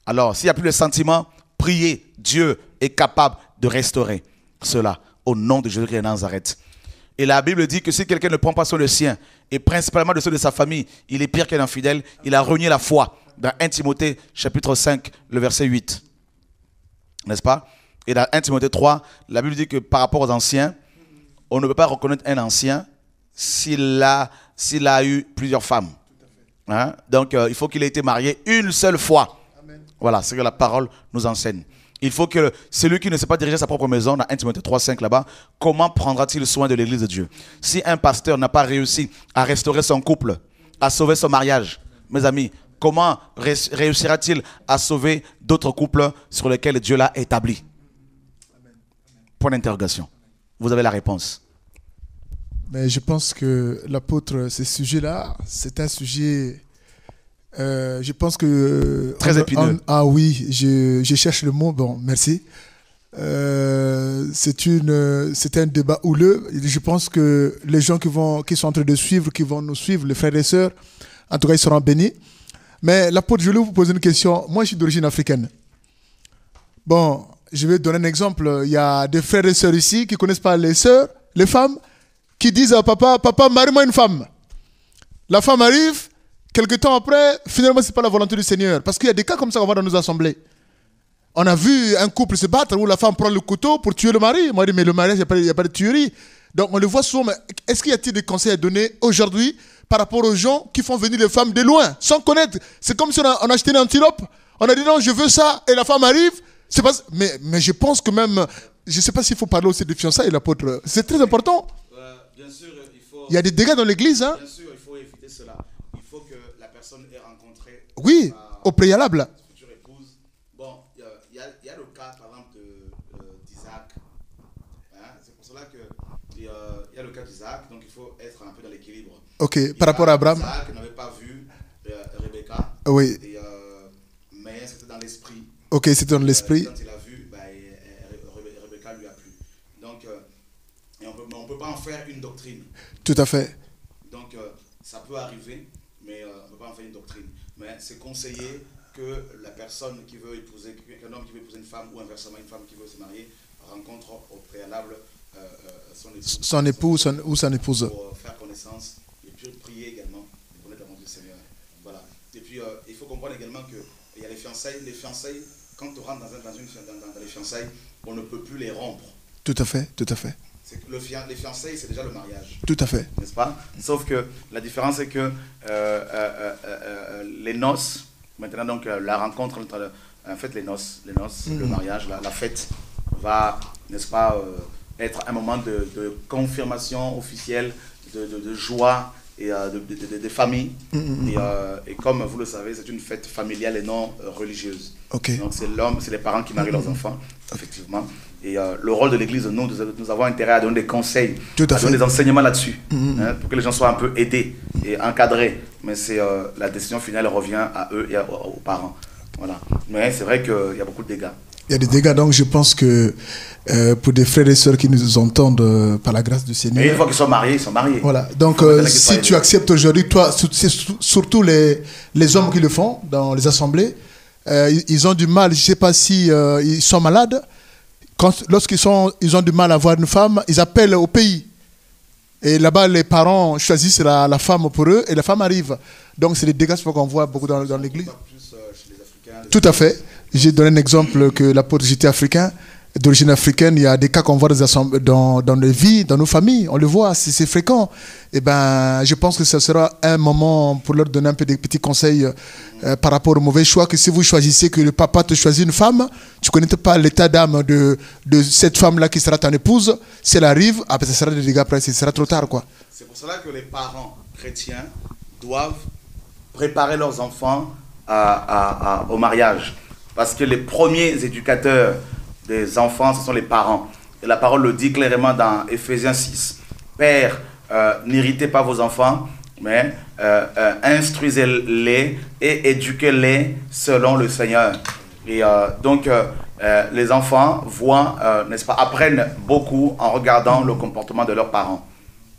Alors, s'il n'y a plus de sentiments, priez. Dieu est capable de restaurer cela au nom de Jésus-Christ de Nazareth. Et la Bible dit que si quelqu'un ne prend pas soin de sien, et principalement de ceux de sa famille, il est pire qu'un infidèle, il a renié la foi. Dans 1 Timothée chapitre 5, le verset 8. N'est-ce pas? Et dans 1 Timothée 3, la Bible dit que par rapport aux anciens, on ne peut pas reconnaître un ancien s'il a eu plusieurs femmes. Hein? Donc, il faut qu'il ait été marié une seule fois. Amen. Voilà, c'est ce que la parole nous enseigne. Il faut que celui qui ne sait pas diriger sa propre maison, dans 1 Timothée 3,5 là-bas, comment prendra-t-il soin de l'église de Dieu? Si un pasteur n'a pas réussi à restaurer son couple, à sauver son mariage, mes amis, comment réussira-t-il à sauver d'autres couples sur lesquels Dieu l'a établi? Point d'interrogation. Vous avez la réponse. Mais je pense que l'apôtre, ce sujet-là, c'est un sujet, je pense que... Très épineux. Ah oui, je cherche le mot, bon, merci. C'est un débat houleux. Je pense que les gens qui sont en train de suivre, qui vont nous suivre, les frères et sœurs, en tout cas, ils seront bénis. Mais l'apôtre, je voulais vous poser une question. Moi, je suis d'origine africaine. Bon, je vais donner un exemple. Il y a des frères et sœurs ici qui ne connaissent pas les sœurs, les femmes, qui disent à papa, papa, marie-moi une femme. La femme arrive, quelques temps après, finalement, ce n'est pas la volonté du Seigneur. Parce qu'il y a des cas comme ça qu'on voit dans nos assemblées. On a vu un couple se battre où la femme prend le couteau pour tuer le mari. Moi, je dis, mais le mariage, il n'y a pas de tuerie. Donc, on le voit souvent. Mais est-ce qu'il y a-t-il des conseils à donner aujourd'hui par rapport aux gens qui font venir les femmes de loin, sans connaître? C'est comme si on achetait une antilope. On a dit non, je veux ça, et la femme arrive. C'est pas... mais je pense que même, je ne sais pas s'il faut parler aussi de fiançailles, l'apôtre. C'est très important. Bien sûr, il y a des dégâts dans l'église. Hein? Bien sûr, il faut éviter cela. Il faut que la personne ait rencontré... Oui, au préalable. Future épouse. Bon, il y a le cas, par exemple, d'Isaac. Hein? C'est pour cela qu'il y a le cas d'Isaac, donc il faut être un peu dans l'équilibre. Ok, par rapport à Abraham. Isaac n'avait pas vu Rebecca. Oui. Mais c'était dans l'esprit. Ok, c'était dans l'esprit. Quand il a vu, Rebecca lui a plu. Donc, on ne peut pas en faire une doctrine. Tout à fait. Donc, ça peut arriver, mais on ne peut pas en faire une doctrine. Mais c'est conseillé que la personne qui veut épouser, qu'un homme qui veut épouser une femme, ou inversement une femme qui veut se marier, rencontre au préalable son époux ou son épouse. Pour faire connaissance et puis prier également, pour connaître la volonté du Seigneur. Voilà. Et puis, il faut comprendre également qu'il y a les fiançailles. Les fiançailles, quand on rentre dans les fiançailles, on ne peut plus les rompre. Tout à fait, tout à fait. Les fiançailles, c'est déjà le mariage. Tout à fait. N'est-ce pas? Sauf que la différence, c'est que les noces, maintenant, donc, la rencontre entre, en fait, les noces, le mariage, la fête, va, n'est-ce pas, être un moment de confirmation officielle, de joie et de famille. Et comme vous le savez, c'est une fête familiale et non religieuse. Okay. Donc c'est les parents qui marient leurs enfants, effectivement. Et le rôle de l'Église, nous avons intérêt à donner des conseils, à donner des enseignements là-dessus, hein, pour que les gens soient un peu aidés et encadrés. Mais la décision finale revient à eux et aux parents. Voilà. Mais c'est vrai qu'il y a beaucoup de dégâts. Il y a des dégâts, donc je pense que pour des frères et sœurs qui nous entendent par la grâce du Seigneur. Et une fois qu'ils sont mariés, ils sont mariés. Voilà. Donc si tu acceptes aujourd'hui, toi, c'est surtout les hommes qui le font dans les assemblées, ils ont du mal, je ne sais pas si ils sont malades. Lorsqu'ils ont du mal à avoir une femme, ils appellent au pays. Et là-bas, les parents choisissent la femme pour eux et la femme arrive. Donc c'est des dégâts qu'on voit beaucoup dans l'église. Tout à fait. J'ai donné un exemple que l'apôtre, j'étais africain, d'origine africaine. Il y a des cas qu'on voit dans nos vies, dans nos familles. On le voit, c'est fréquent. Et ben, je pense que ce sera un moment pour leur donner un peu des petits conseils par rapport au mauvais choix. Que si vous choisissez que le papa te choisit une femme, tu ne connais pas l'état d'âme de cette femme-là qui sera ton épouse. Si elle arrive, après, ça sera des dégâts après, ce sera trop tard, quoi. C'est pour cela que les parents chrétiens doivent préparer leurs enfants au mariage. Parce que les premiers éducateurs des enfants, ce sont les parents. Et la parole le dit clairement dans Ephésiens 6. Père, n'irritez pas vos enfants, mais instruisez-les et éduquez-les selon le Seigneur. Et donc, les enfants voient, n'est-ce pas, apprennent beaucoup en regardant le comportement de leurs parents.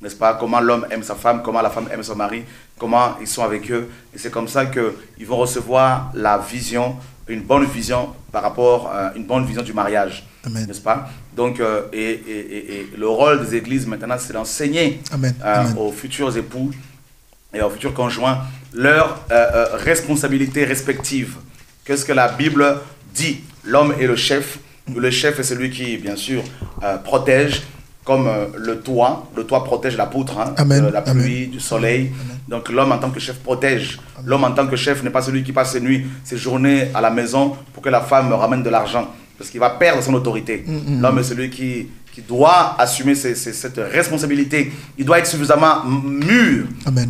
N'est-ce pas, comment l'homme aime sa femme, comment la femme aime son mari, comment ils sont avec eux. Et c'est comme ça qu'ils vont recevoir la vision, une bonne vision par rapport à une bonne vision du mariage. N'est-ce pas? Donc, et le rôle des églises maintenant, c'est d'enseigner aux futurs époux et aux futurs conjoints leurs responsabilités respectives. Qu'est-ce que la Bible dit? L'homme est le chef. Le chef est celui qui, bien sûr, protège, comme le toit. Le toit protège la poutre, hein, de la pluie, du soleil. Amen. Donc l'homme en tant que chef protège. L'homme en tant que chef n'est pas celui qui passe ses nuits, ses journées à la maison pour que la femme ramène de l'argent. parce qu'il va perdre son autorité. L'homme est celui qui doit assumer cette responsabilité. Il doit être suffisamment mûr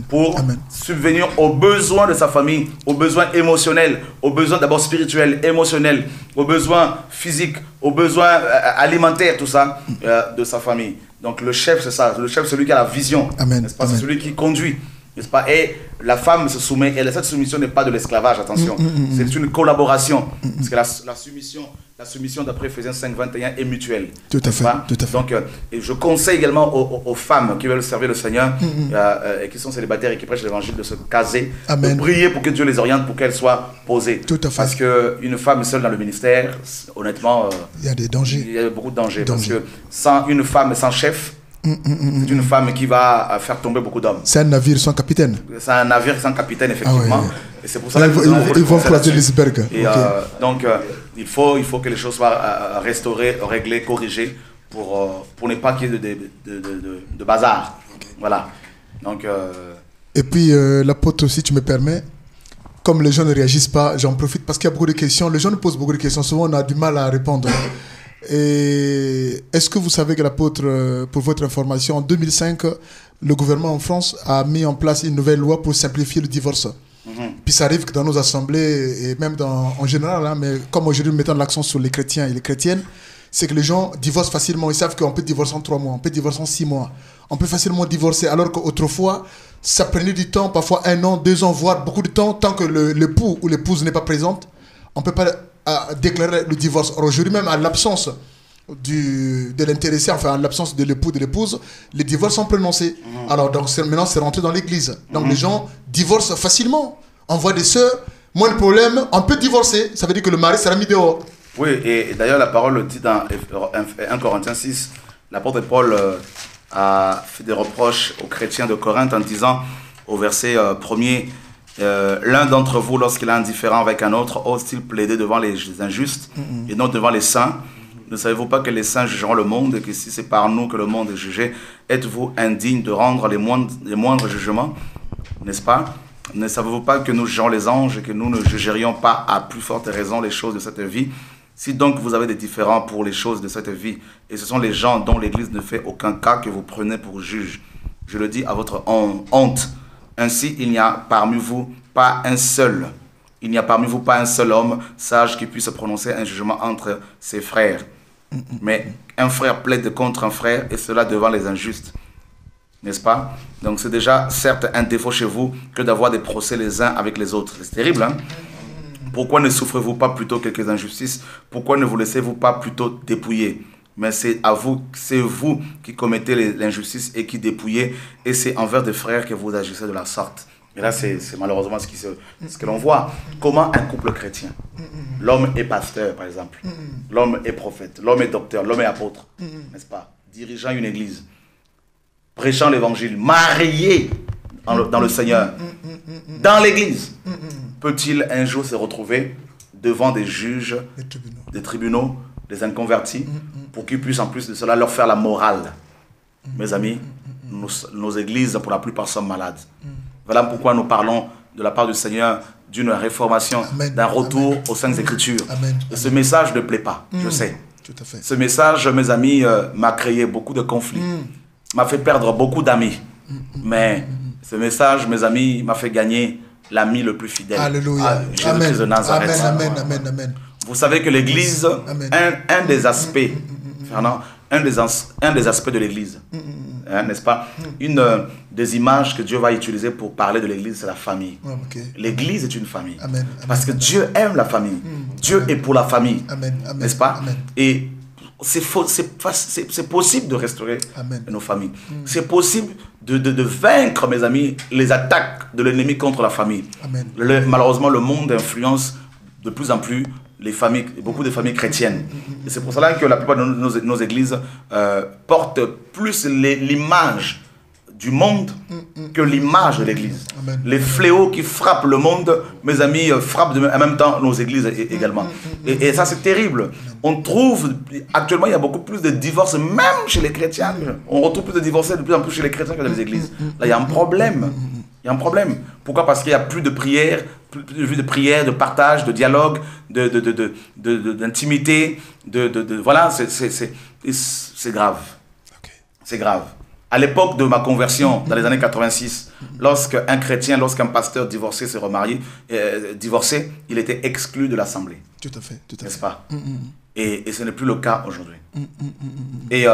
pour subvenir aux besoins de sa famille, aux besoins émotionnels, aux besoins d'abord spirituels, émotionnels, aux besoins physiques, aux besoins alimentaires, tout ça, de sa famille. Donc le chef, c'est ça. Le chef, c'est celui qui a la vision. N'est-ce pas? C'est celui qui conduit. N'est-ce pas? Et la femme se soumet. Et cette soumission n'est pas de l'esclavage, attention. C'est une collaboration. Parce que la soumission d'après Ephésiens 5:21 est mutuelle. Tout à fait. Donc, et je conseille également aux femmes qui veulent servir le Seigneur et qui sont célibataires et qui prêchent l'évangile de se caser, de prier pour que Dieu les oriente, pour qu'elles soient posées. Tout à fait. Parce qu'une femme seule dans le ministère, honnêtement, il y a des dangers. Il y a beaucoup de dangers. Parce que sans une femme sans chef, c'est une femme qui va faire tomber beaucoup d'hommes. C'est un navire sans capitaine. C'est un navire sans capitaine, effectivement. Ouais. Et c'est pour ça ils vont croiser l'iceberg. Donc, il faut que les choses soient restaurées, réglées, corrigées pour ne pas qu'il y ait de bazar. Voilà. Donc, Et puis, l'apôtre, si tu me permets, comme les gens ne réagissent pas, j'en profite parce qu'il y a beaucoup de questions. Les gens nous posent beaucoup de questions. Souvent, on a du mal à répondre. Et est-ce que vous savez que l'apôtre, pour votre information, en 2005, le gouvernement en France a mis en place une nouvelle loi pour simplifier le divorce. Puis ça arrive que dans nos assemblées, et même en général, mais comme aujourd'hui nous mettons l'accent sur les chrétiens et les chrétiennes, c'est que les gens divorcent facilement. Ils savent qu'on peut divorcer en 3 mois, on peut divorcer en 6 mois. On peut facilement divorcer, alors qu'autrefois, ça prenait du temps, parfois 1 an, 2 ans, voire beaucoup de temps, tant que l'époux ou l'épouse n'est pas présente, on ne peut pas déclarer le divorce. Or, aujourd'hui même, à l'absence de l'intéressé, enfin à l'absence de l'époux, de l'épouse, les divorces sont prononcés. Alors donc maintenant c'est rentré dans l'église. Donc les gens divorcent facilement. On voit des sœurs, moins de problème, on peut divorcer. Ça veut dire que le mari sera mis dehors. Oui, et d'ailleurs la parole le dit dans 1 Corinthiens 6, l'apôtre Paul a fait des reproches aux chrétiens de Corinthe en disant au verset 1er, l'un d'entre vous, lorsqu'il est indifférent avec un autre, ose-t-il plaider devant les injustes et non devant les saints? Ne savez-vous pas que les saints jugeront le monde et que si c'est par nous que le monde est jugé, êtes-vous indigne de rendre les moindres jugements? N'est-ce pas? Ne savez-vous pas que nous jugeons les anges et que nous ne jugerions pas à plus forte raison les choses de cette vie? Si donc vous avez des différends pour les choses de cette vie, et ce sont les gens dont l'Église ne fait aucun cas que vous prenez pour juges, je le dis à votre honte, ainsi il n'y a parmi vous pas un seul. Il n'y a parmi vous pas un seul homme sage qui puisse prononcer un jugement entre ses frères. Mais un frère plaide contre un frère, et cela devant les injustes. N'est-ce pas? Donc c'est déjà certes un défaut chez vous que d'avoir des procès les uns avec les autres. C'est terrible, hein? Pourquoi ne souffrez-vous pas plutôt quelques injustices? Pourquoi ne vous laissez-vous pas plutôt dépouiller? Mais c'est vous qui commettez l'injustice et qui dépouillez, et c'est envers des frères que vous agissez de la sorte. Et là, c'est malheureusement ce que l'on voit. Comment un couple chrétien, l'homme est pasteur, par exemple, l'homme est prophète, l'homme est docteur, l'homme est apôtre, n'est-ce pas? Dirigeant une église, prêchant l'évangile, marié dans le Seigneur, dans l'église, peut-il un jour se retrouver devant des juges, des tribunaux, des inconvertis, pour qu'ils puissent en plus de cela leur faire la morale? Mes amis, nos églises, pour la plupart, sont malades. Voilà pourquoi nous parlons de la part du Seigneur d'une réformation, d'un retour aux Saintes Écritures. Et ce message ne plaît pas, je sais. Tout à fait. Ce message, mes amis, m'a créé beaucoup de conflits, m'a fait perdre beaucoup d'amis. Mais ce message, mes amis, m'a fait gagner l'ami le plus fidèle. Alléluia. Jésus-Christ de Nazareth. Amen. Vous savez que l'Église, un des aspects, Fernand, un des aspects de l'Église, n'est-ce pas? Une des images que Dieu va utiliser pour parler de l'Église, c'est la famille. L'Église est une famille. Parce que Dieu aime la famille. Dieu est pour la famille. N'est-ce pas? Et c'est possible de restaurer nos familles. C'est possible de vaincre, mes amis, les attaques de l'ennemi contre la famille. Malheureusement, le monde influence de plus en plus les familles, beaucoup de familles chrétiennes. Et c'est pour cela que la plupart de nos églises portent plus l'image du monde que l'image de l'église. Les fléaux qui frappent le monde, mes amis, frappent en même temps nos églises également. Et ça, c'est terrible. On trouve, actuellement, il y a beaucoup plus de divorces, même chez les chrétiens. On retrouve plus de divorcés de plus en plus chez les chrétiens que dans les églises. Là, il y a un problème. Il y a un problème. Pourquoi? Parce qu'il n'y a plus de prière, plus de prière, de partage, de dialogue, d'intimité, voilà, c'est grave. Ok. C'est grave. À l'époque de ma conversion, dans les années 86, lorsqu'un chrétien, lorsqu'un pasteur divorcé s'est remarié, divorcé, il était exclu de l'assemblée. Tout à fait. Tout à N'est-ce fait. pas? Et ce n'est plus le cas aujourd'hui. Et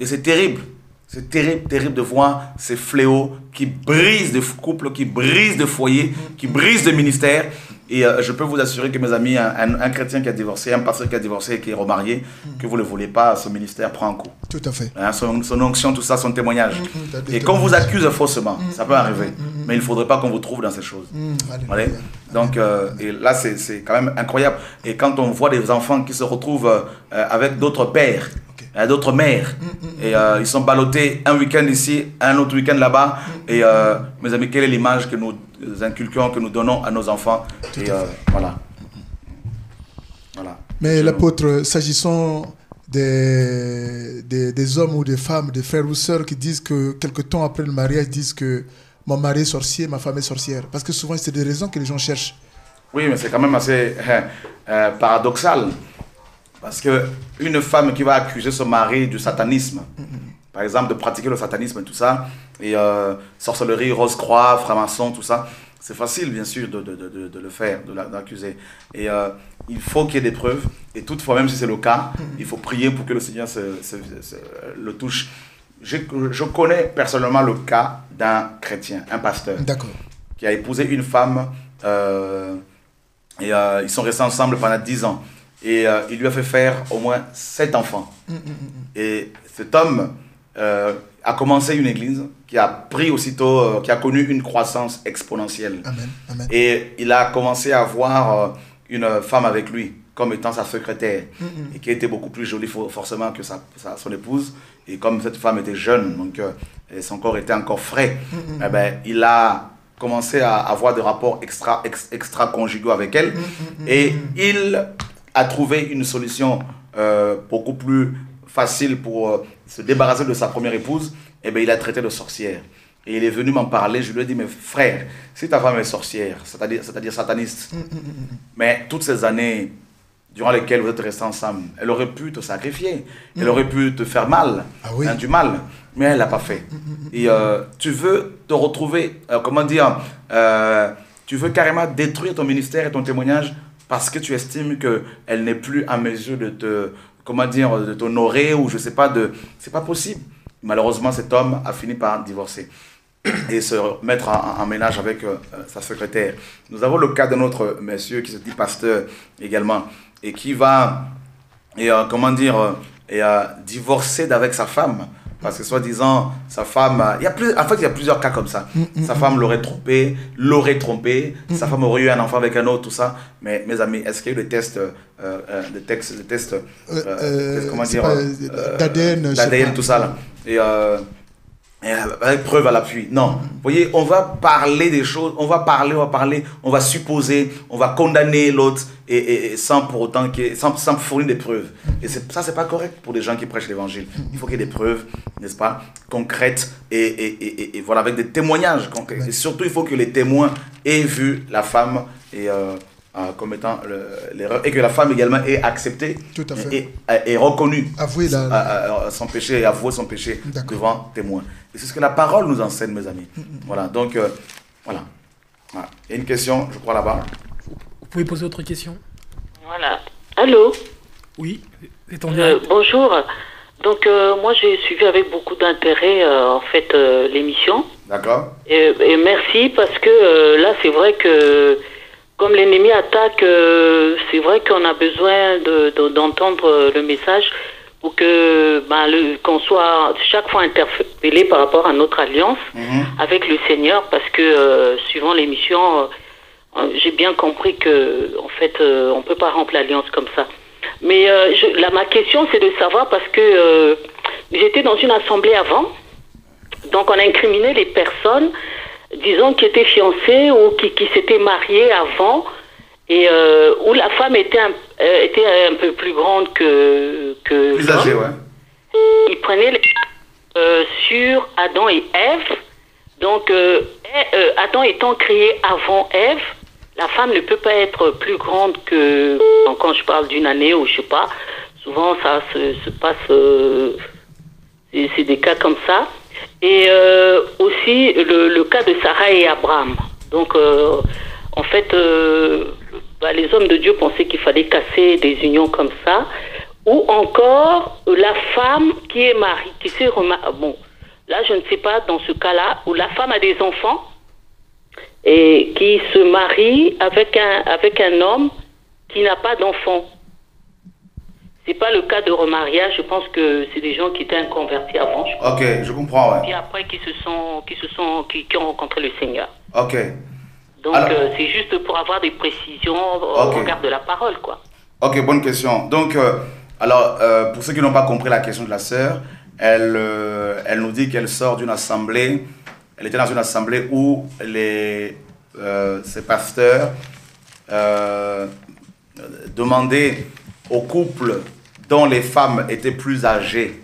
c'est terrible. C'est terrible, terrible de voir ces fléaux qui brisent des couples, qui brisent des foyers, qui brisent des ministères. Et je peux vous assurer que mes amis, un chrétien qui a divorcé, un pasteur qui a divorcé et qui est remarié, que vous ne le voulez pas, ce ministère prend un coup. Tout à fait. Hein, son onction, tout ça, son témoignage. Et qu'on vous accuse faussement, ça peut arriver. Mais il ne faudrait pas qu'on vous trouve dans ces choses. Allez. Donc, et là, c'est quand même incroyable. Et quand on voit des enfants qui se retrouvent avec d'autres pères, d'autres mères, et ils sont ballottés un week-end ici, un autre week-end là-bas. Et mes amis, quelle est l'image que nous inculquons, que nous donnons à nos enfants? Et voilà. Voilà. Mais l'apôtre, s'agissant des hommes ou des femmes, des frères ou sœurs qui disent que quelque temps après le mariage, disent que mon mari est sorcier, ma femme est sorcière. Parce que souvent, c'est des raisons que les gens cherchent. Oui, mais c'est quand même assez paradoxal. Parce qu'une femme qui va accuser son mari du satanisme, par exemple, de pratiquer le satanisme et tout ça, et sorcellerie, rose-croix, franc-maçon, tout ça, c'est facile, bien sûr, de le faire, d'accuser. Et il faut qu'il y ait des preuves. Et toutefois, même si c'est le cas, il faut prier pour que le Seigneur le touche. Je connais personnellement le cas d'un chrétien, un pasteur, qui a épousé une femme, et ils sont restés ensemble pendant 10 ans. Et il lui a fait faire au moins 7 enfants. Et cet homme a commencé une église qui a pris aussitôt, qui a connu une croissance exponentielle. Amen. Amen. Et il a commencé à avoir une femme avec lui, comme étant sa secrétaire, et qui était beaucoup plus jolie forcément que son épouse. Et comme cette femme était jeune, donc et son corps était encore frais, eh ben, il a commencé à avoir des rapports extra-conjugaux avec elle. Et il a trouvé une solution beaucoup plus facile pour se débarrasser de sa première épouse. Et bien, il a traité de sorcière. Et il est venu m'en parler. Je lui ai dit, mais frère, si ta femme est sorcière, c'est-à-dire sataniste, mais toutes ces années durant lesquelles vous êtes restés ensemble, elle aurait pu te sacrifier, elle aurait pu te faire mal, du mal, mais elle ne l'a pas fait. Et tu veux te retrouver, comment dire, tu veux carrément détruire ton ministère et ton témoignage parce que tu estimes qu'elle n'est plus en mesure de te, comment dire, de t'honorer ou je sais pas, c'est pas possible. Malheureusement, cet homme a fini par divorcer et se mettre en ménage avec sa secrétaire. Nous avons le cas de notre monsieur qui se dit pasteur également et qui va, comment dire, divorcer d'avec sa femme. Parce que soi-disant, sa femme... en fait, il y a plusieurs cas comme ça. Sa femme l'aurait trompé, sa femme aurait eu un enfant avec un autre, tout ça. Mais mes amis, est-ce qu'il y a eu des tests, comment dire, d'ADN, tout ça là. Et avec preuve à l'appui. Non. Vous voyez, on va parler des choses, on va va supposer, on va condamner l'autre et sans pour autant sans fournir des preuves. Et ça, c'est pas correct pour des gens qui prêchent l'évangile. Il faut qu'il y ait des preuves, n'est-ce pas, concrètes et voilà, avec des témoignages concrets. Et surtout, il faut que les témoins aient vu la femme comme étant l'erreur et que la femme également ait accepté et reconnu son péché et avoué son péché devant témoin. Et c'est ce que la parole nous enseigne, mes amis. Voilà, donc voilà. Il y a une question, je crois, là-bas. Vous pouvez poser autre question? Voilà. Allô? Oui, c'est en direct. Bonjour. Donc, moi, j'ai suivi avec beaucoup d'intérêt, en fait, l'émission. D'accord. Et merci parce que là, c'est vrai que comme l'ennemi attaque, c'est vrai qu'on a besoin d'entendre le message pour que qu'on soit chaque fois interpellé par rapport à notre alliance avec le Seigneur, parce que suivant l'émission, j'ai bien compris que en fait, on peut pas rompre l'alliance comme ça. Mais ma question, c'est de savoir, parce que j'étais dans une assemblée avant, donc on a incriminé les personnes, disons, qui étaient fiancées ou qui s'étaient mariées avant, et où la femme était un peu plus grande que plus âgée, ouais. Ils prenaient sur Adam et Ève Donc, Adam étant créé avant Ève, la femme ne peut pas être plus grande que, quand je parle d'une année ou je sais pas, souvent ça se passe, c'est des cas comme ça. Et aussi le cas de Sarah et Abraham. Donc, en fait, les hommes de Dieu pensaient qu'il fallait casser des unions comme ça. Ou encore, la femme qui est mariée, qui s'est remariée. Bon, là, je ne sais pas, dans ce cas-là, où la femme a des enfants et qui se marie avec un homme qui n'a pas d'enfant. C'est pas le cas de remariage. Je pense que c'est des gens qui étaient inconvertis avant. Ok, je comprends, ouais. Et après qui ont rencontré le Seigneur. Ok. Donc c'est juste pour avoir des précisions au regard de la parole, quoi. Ok, bonne question. Donc, pour ceux qui n'ont pas compris la question de la sœur, elle nous dit qu'elle sort d'une assemblée. Elle était dans une assemblée où ces pasteurs demandaient aux couples dont les femmes étaient plus âgées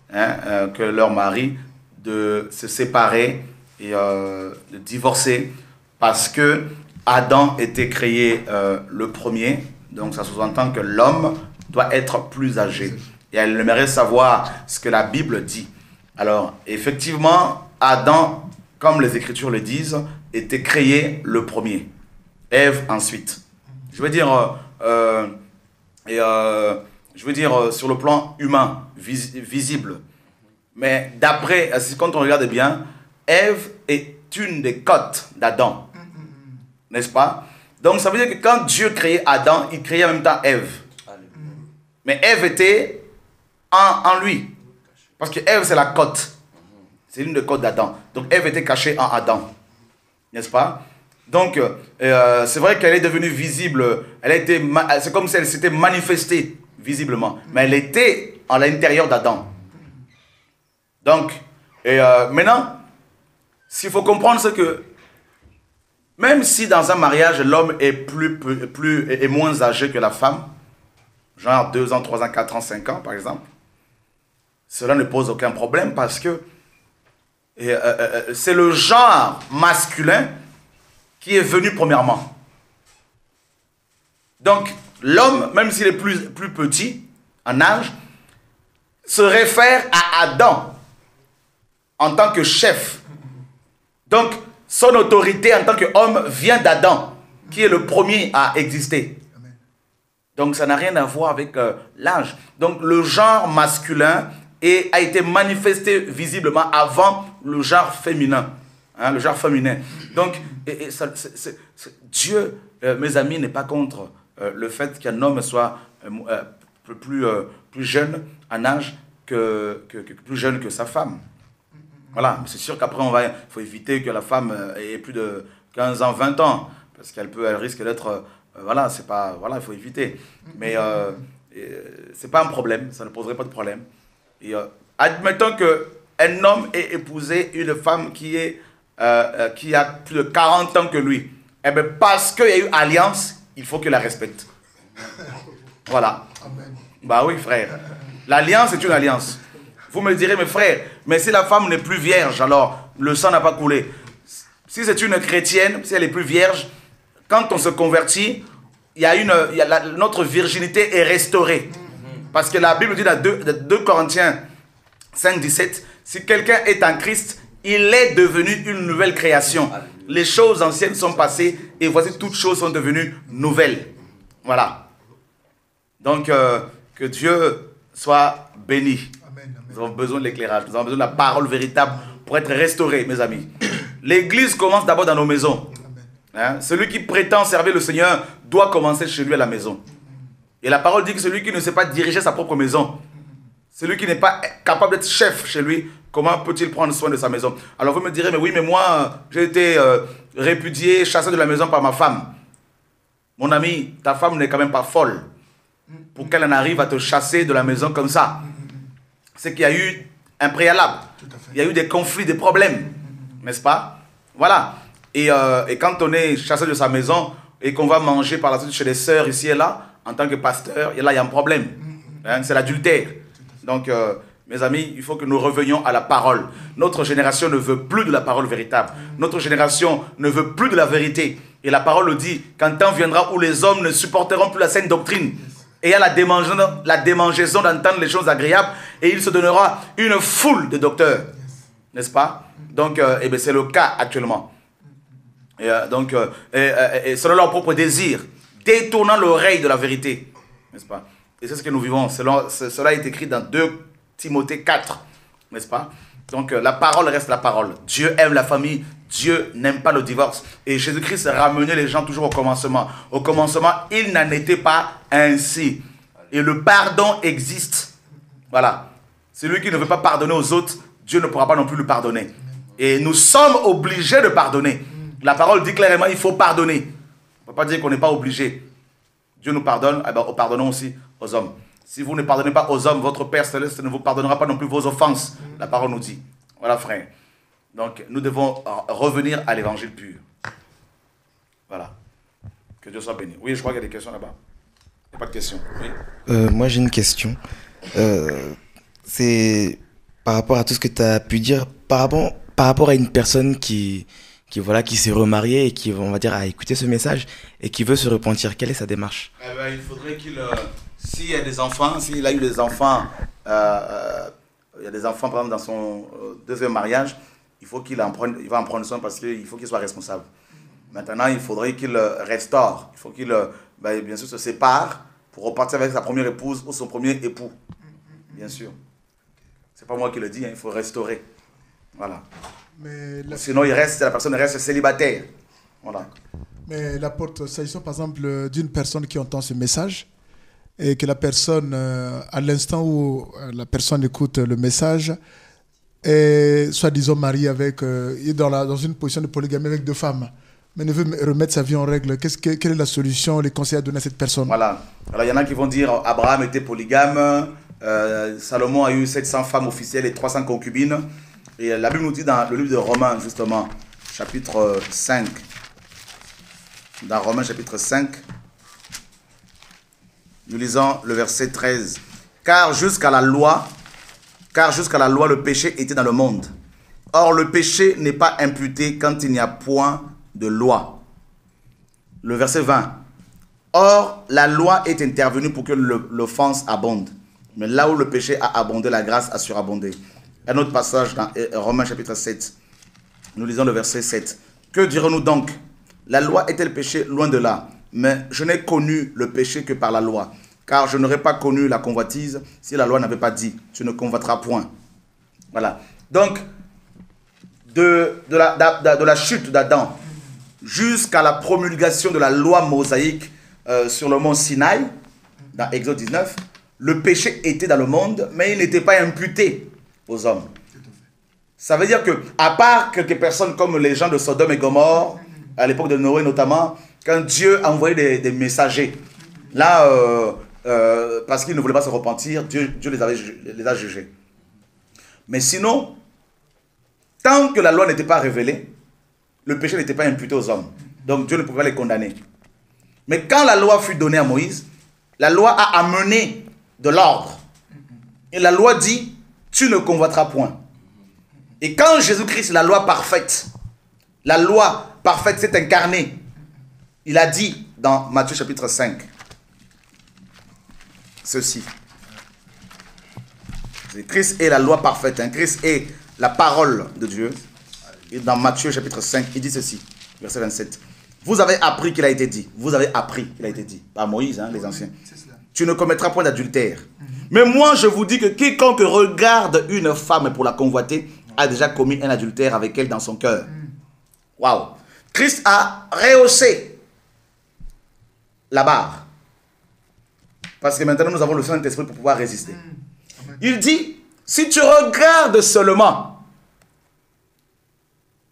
que leur mari de se séparer et de divorcer parce que Adam était créé le premier, donc ça sous-entend que l'homme doit être plus âgé. Et elle aimerait savoir ce que la Bible dit. Alors, effectivement, Adam, comme les Écritures le disent, était créé le premier. Ève ensuite. Je veux dire, sur le plan humain, visible. Mais d'après, quand on regarde bien, Ève est une des côtes d'Adam. N'est-ce pas? Donc ça veut dire que quand Dieu créait Adam, il créait en même temps Ève. Mais Ève était en lui. Parce que Ève, c'est la côte. C'est l'une des côtes d'Adam. Donc Ève était cachée en Adam. N'est-ce pas? Donc, c'est vrai qu'elle est devenue visible. C'est comme si elle s'était manifestée visiblement. Mais elle était à l'intérieur d'Adam. Donc, maintenant, s'il faut comprendre, c'est que même si dans un mariage, l'homme est moins âgé que la femme, genre 2 ans, 3 ans, 4 ans, 5 ans, par exemple, cela ne pose aucun problème parce que c'est le genre masculin qui est venu premièrement. Donc, l'homme, même s'il est plus petit en âge, se réfère à Adam en tant que chef. Donc, son autorité en tant qu'homme vient d'Adam, qui est le premier à exister. Donc, ça n'a rien à voir avec l'âge. Donc, le genre masculin a été manifesté visiblement avant le genre féminin. Le genre féminin. Donc, Dieu, mes amis, n'est pas contre le fait qu'un homme soit plus jeune en âge plus jeune que sa femme. Voilà, c'est sûr qu'après, il faut éviter que la femme ait plus de 15 ans, 20 ans, parce qu'elle risque d'être... il faut éviter. Mais c'est pas un problème, ça ne poserait pas de problème. Et admettons qu'un homme ait épousé une femme qui a plus de 40 ans que lui. Eh bien, parce qu'il y a eu alliance, il faut qu'il la respecte. Voilà. Amen. Bah oui, frère. L'alliance est une alliance. Vous me direz, mes frères, mais si la femme n'est plus vierge, alors le sang n'a pas coulé. Si c'est une chrétienne, si elle est plus vierge, quand on se convertit, notre virginité est restaurée. Parce que la Bible dit dans 2 Corinthiens 5, 17, si quelqu'un est en Christ, il est devenu une nouvelle création. Les choses anciennes sont passées et voici toutes choses sont devenues nouvelles. Voilà. Donc, que Dieu soit béni. Amen. Nous avons besoin de l'éclairage. Nous avons besoin de la parole véritable pour être restaurés, mes amis. L'église commence d'abord dans nos maisons. Hein? Celui qui prétend servir le Seigneur doit commencer chez lui à la maison. Et la parole dit que celui qui ne sait pas diriger sa propre maison, celui qui n'est pas capable d'être chef chez lui, comment peut-il prendre soin de sa maison? Alors vous me direz, mais oui, mais moi, j'ai été répudié, chassé de la maison par ma femme. Mon ami, ta femme n'est quand même pas folle pour qu'elle en arrive à te chasser de la maison comme ça. C'est qu'il y a eu un préalable. Il y a eu des conflits, des problèmes. N'est-ce pas? Voilà. Et quand on est chassé de sa maison et qu'on va manger par la suite chez les sœurs ici et là, en tant que pasteur, et là il y a un problème. Hein, c'est l'adultère. Donc Mes amis, il faut que nous revenions à la parole. Notre génération ne veut plus de la parole véritable. Notre génération ne veut plus de la vérité. Et la parole le dit, quand temps viendra où les hommes ne supporteront plus la saine doctrine. Et il y a la démangeaison d'entendre les choses agréables. Et il se donnera une foule de docteurs. N'est-ce pas? Donc, c'est le cas actuellement. Et selon leur propre désir, détournant l'oreille de la vérité. N'est-ce pas? Et c'est ce que nous vivons. Cela est écrit dans 2 Timothée 4. N'est-ce pas? Donc, la parole reste la parole. Dieu aime la famille. Dieu n'aime pas le divorce. Et Jésus-Christ a ramené les gens toujours au commencement. Au commencement, il n'en était pas ainsi. Et le pardon existe. Voilà. Celui qui ne veut pas pardonner aux autres, Dieu ne pourra pas non plus lui pardonner. Et nous sommes obligés de pardonner. La parole dit clairement, il faut pardonner. On ne peut pas dire qu'on n'est pas obligé. Dieu nous pardonne, pardonnons aussi aux hommes. Si vous ne pardonnez pas aux hommes, votre Père Céleste ne vous pardonnera pas non plus vos offenses. La parole nous dit. Voilà, frère. Donc, nous devons revenir à l'évangile pur. Voilà. Que Dieu soit béni. Oui, je crois qu'il y a des questions là-bas. Il n'y a pas de questions. Oui. Moi, j'ai une question. C'est par rapport à tout ce que tu as pu dire, par rapport à une personne qui s'est remariée et qui, on va dire, a écouté ce message et qui veut se repentir. Quelle est sa démarche? Il faudrait qu'il... s'il y a des enfants, s'il a eu des enfants, il y a des enfants, par exemple, dans son deuxième mariage, il faut qu'il va en prendre soin parce qu'il faut qu'il soit responsable. Maintenant, il faudrait qu'il restaure. Il faut qu'il, bien sûr, se sépare pour repartir avec sa première épouse ou son premier époux. Bien sûr. C'est pas moi qui le dis, il faut restaurer. Voilà. Sinon, la personne reste célibataire. Voilà. Mais l'apôtre, s'agissant par exemple d'une personne qui entend ce message et que la personne, à l'instant où la personne écoute le message, est soi-disant mariée est dans une position de polygamie avec 2 femmes, mais ne veut remettre sa vie en règle. Quelle est la solution, les conseils à donner à cette personne? Voilà. Alors, il y en a qui vont dire Abraham était polygame, Salomon a eu 700 femmes officielles et 300 concubines. Et la Bible nous dit dans le livre de Romains, justement, chapitre 5. Dans Romains, chapitre 5, nous lisons le verset 13. Car jusqu'à la loi, le péché était dans le monde. Or, le péché n'est pas imputé quand il n'y a point de loi. Le verset 20. Or, la loi est intervenue pour que l'offense abonde. Mais là où le péché a abondé, la grâce a surabondé. Un autre passage dans Romains chapitre 7. Nous lisons le verset 7. Que dirons-nous donc? La loi est-elle péché? Loin de là. Mais je n'ai connu le péché que par la loi. Car je n'aurais pas connu la convoitise si la loi n'avait pas dit tu ne convoiteras point. Voilà. Donc, de la chute d'Adam jusqu'à la promulgation de la loi mosaïque sur le mont Sinaï, dans Exode 19, le péché était dans le monde, mais il n'était pas imputé aux hommes. Ça veut dire que, à part quelques personnes comme les gens de Sodome et Gomorrhe, à l'époque de Noé notamment, quand Dieu a envoyé des messagers, là, parce qu'ils ne voulaient pas se repentir, Dieu les a jugés. Mais sinon, tant que la loi n'était pas révélée, le péché n'était pas imputé aux hommes. Donc Dieu ne pouvait pas les condamner. Mais quand la loi fut donnée à Moïse, la loi a amené de l'ordre. Et la loi dit, tu ne convoiteras point. Et quand Jésus-Christ, la loi parfaite s'est incarnée, il a dit dans Matthieu chapitre 5, ceci. Christ est la loi parfaite, Christ est la parole de Dieu. Et dans Matthieu chapitre 5, il dit ceci, verset 27. Vous avez appris qu'il a été dit. Vous avez appris qu'il a été dit. Par Moïse, les anciens. Tu ne commettras point d'adultère. Mais moi, je vous dis que quiconque regarde une femme pour la convoiter a déjà commis un adultère avec elle dans son cœur. Waouh! Christ a rehaussé la barre. Parce que maintenant, nous avons le Saint-Esprit pour pouvoir résister. Il dit, si tu regardes seulement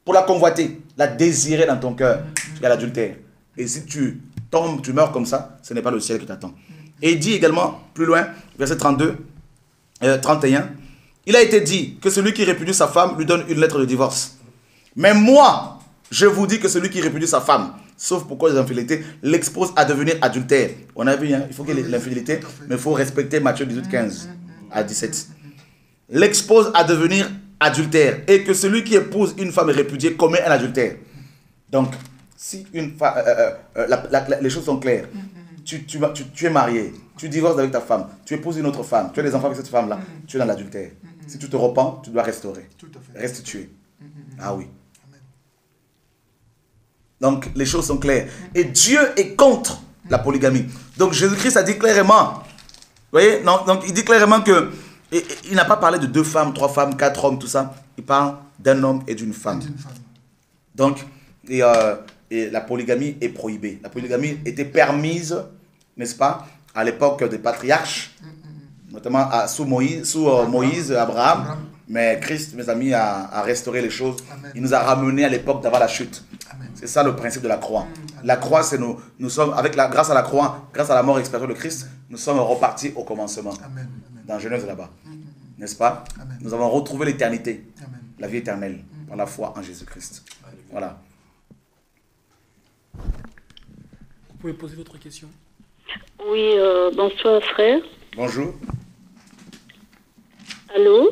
pour la convoiter, la désirer dans ton cœur, il y a l'adultère. Et si tu tombes, tu meurs comme ça, ce n'est pas le ciel qui t'attend. Et il dit également, plus loin, verset 31, il a été dit que celui qui répudie sa femme lui donne une lettre de divorce. Mais moi, je vous dis que celui qui répudie sa femme, sauf pour cause d'infidélité, l'expose à devenir adultère. On a vu, il faut qu'il y ait l'infidélité, mais il faut respecter Matthieu 18, 15 à 17. l'expose à devenir adultère et que celui qui épouse une femme répudiée commet un adultère. Donc, si une femme, les choses sont claires, tu es marié, tu divorces avec ta femme, tu épouses une autre femme, tu as des enfants avec cette femme-là, tu es dans l'adultère. Si tu te repens, tu dois restaurer, restituer. Ah oui. Donc, les choses sont claires. Et Dieu est contre la polygamie. Donc, Jésus-Christ a dit clairement, vous voyez, donc il dit clairement que, il n'a pas parlé de 2 femmes, 3 femmes, 4 hommes, tout ça. Il parle d'un homme et d'une femme. Donc, et la polygamie est prohibée. La polygamie était permise, n'est-ce pas, à l'époque des patriarches, notamment sous Moïse, Abraham. Mais Christ, mes amis, a restauré les choses. Amen. Il nous a ramenés à l'époque d'avant la chute. C'est ça le principe de la croix. La croix, c'est nous sommes, grâce à la croix, grâce à la mort et l'expiation de Christ, nous sommes repartis au commencement. Amen. Dans Genèse là-bas. N'est-ce pas? Amen. Nous avons retrouvé l'éternité, la vie éternelle, par la foi en Jésus-Christ. Voilà. Vous pouvez poser votre question. Oui, bonsoir frère. Bonjour. Allô?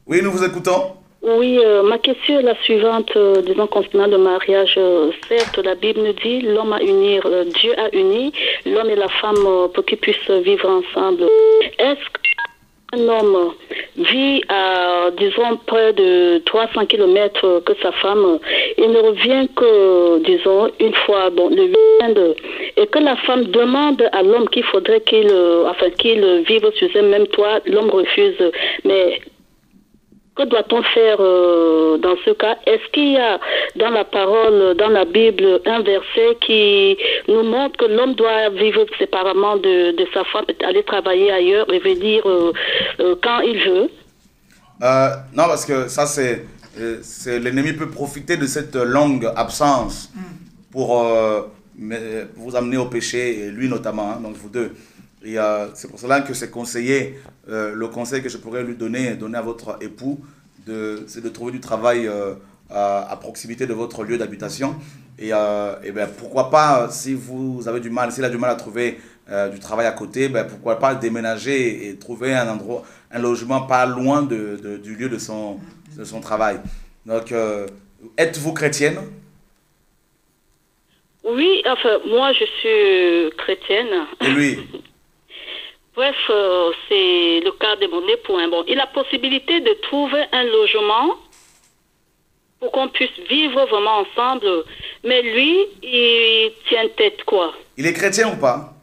Oui, nous vous écoutons. Oui, ma question est la suivante, disons concernant le mariage. Certes, la Bible nous dit l'homme à unir, Dieu a uni l'homme et la femme pour qu'ils puissent vivre ensemble. Est-ce qu'un homme vit à, disons, près de 300 kilomètres que sa femme, il ne revient que, disons, une fois, bon, le week-end, et que la femme demande à l'homme qu'il faudrait qu'il vive sur ce même toit, l'homme refuse. Mais que doit-on faire dans ce cas? Est-ce qu'il y a dans la parole, dans la Bible, un verset qui nous montre que l'homme doit vivre séparément de sa femme, aller travailler ailleurs et venir quand il veut? Non, parce que ça, c'est l'ennemi peut profiter de cette longue absence pour vous amener au péché, et lui notamment, hein, donc vous deux. Et c'est pour cela que c'est conseillé, le conseil que je pourrais lui donner à votre époux, c'est de trouver du travail à proximité de votre lieu d'habitation. Et ben, pourquoi pas, si vous avez du mal, s'il a du mal à trouver du travail à côté, ben, pourquoi pas déménager et trouver un endroit, un logement pas loin du lieu de son travail. Donc, êtes-vous chrétienne? Oui, enfin, moi je suis chrétienne. Et lui? Bref, c'est le cas de mon époux. Bon, il a possibilité de trouver un logement pour qu'on puisse vivre vraiment ensemble. Mais lui, il tient tête quoi. Il est chrétien ou pas?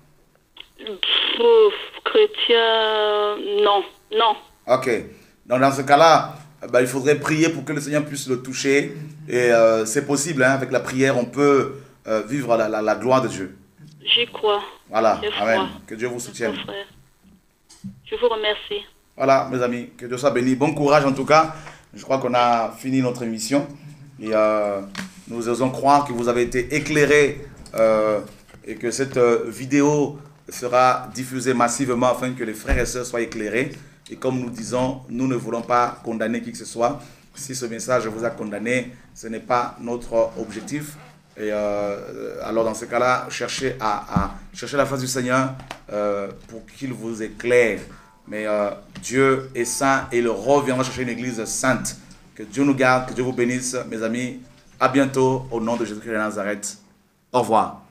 Chrétien, non. Ok. Donc dans ce cas-là, bah, il faudrait prier pour que le Seigneur puisse le toucher. Et c'est possible, hein, avec la prière, on peut vivre la gloire de Dieu. J'y crois. Voilà, amen. Que Dieu vous soutienne. Je vous remercie. Voilà, mes amis, que Dieu soit béni. Bon courage en tout cas. Je crois qu'on a fini notre émission. Et nous osons croire que vous avez été éclairés et que cette vidéo sera diffusée massivement afin que les frères et sœurs soient éclairés. Et comme nous disons, nous ne voulons pas condamner qui que ce soit. Si ce message vous a condamné, ce n'est pas notre objectif. Et alors dans ce cas-là, cherchez la face du Seigneur pour qu'il vous éclaire. Mais Dieu est saint et il reviendra chercher une église sainte. Que Dieu nous garde, que Dieu vous bénisse, mes amis. À bientôt au nom de Jésus-Christ de Nazareth. Au revoir.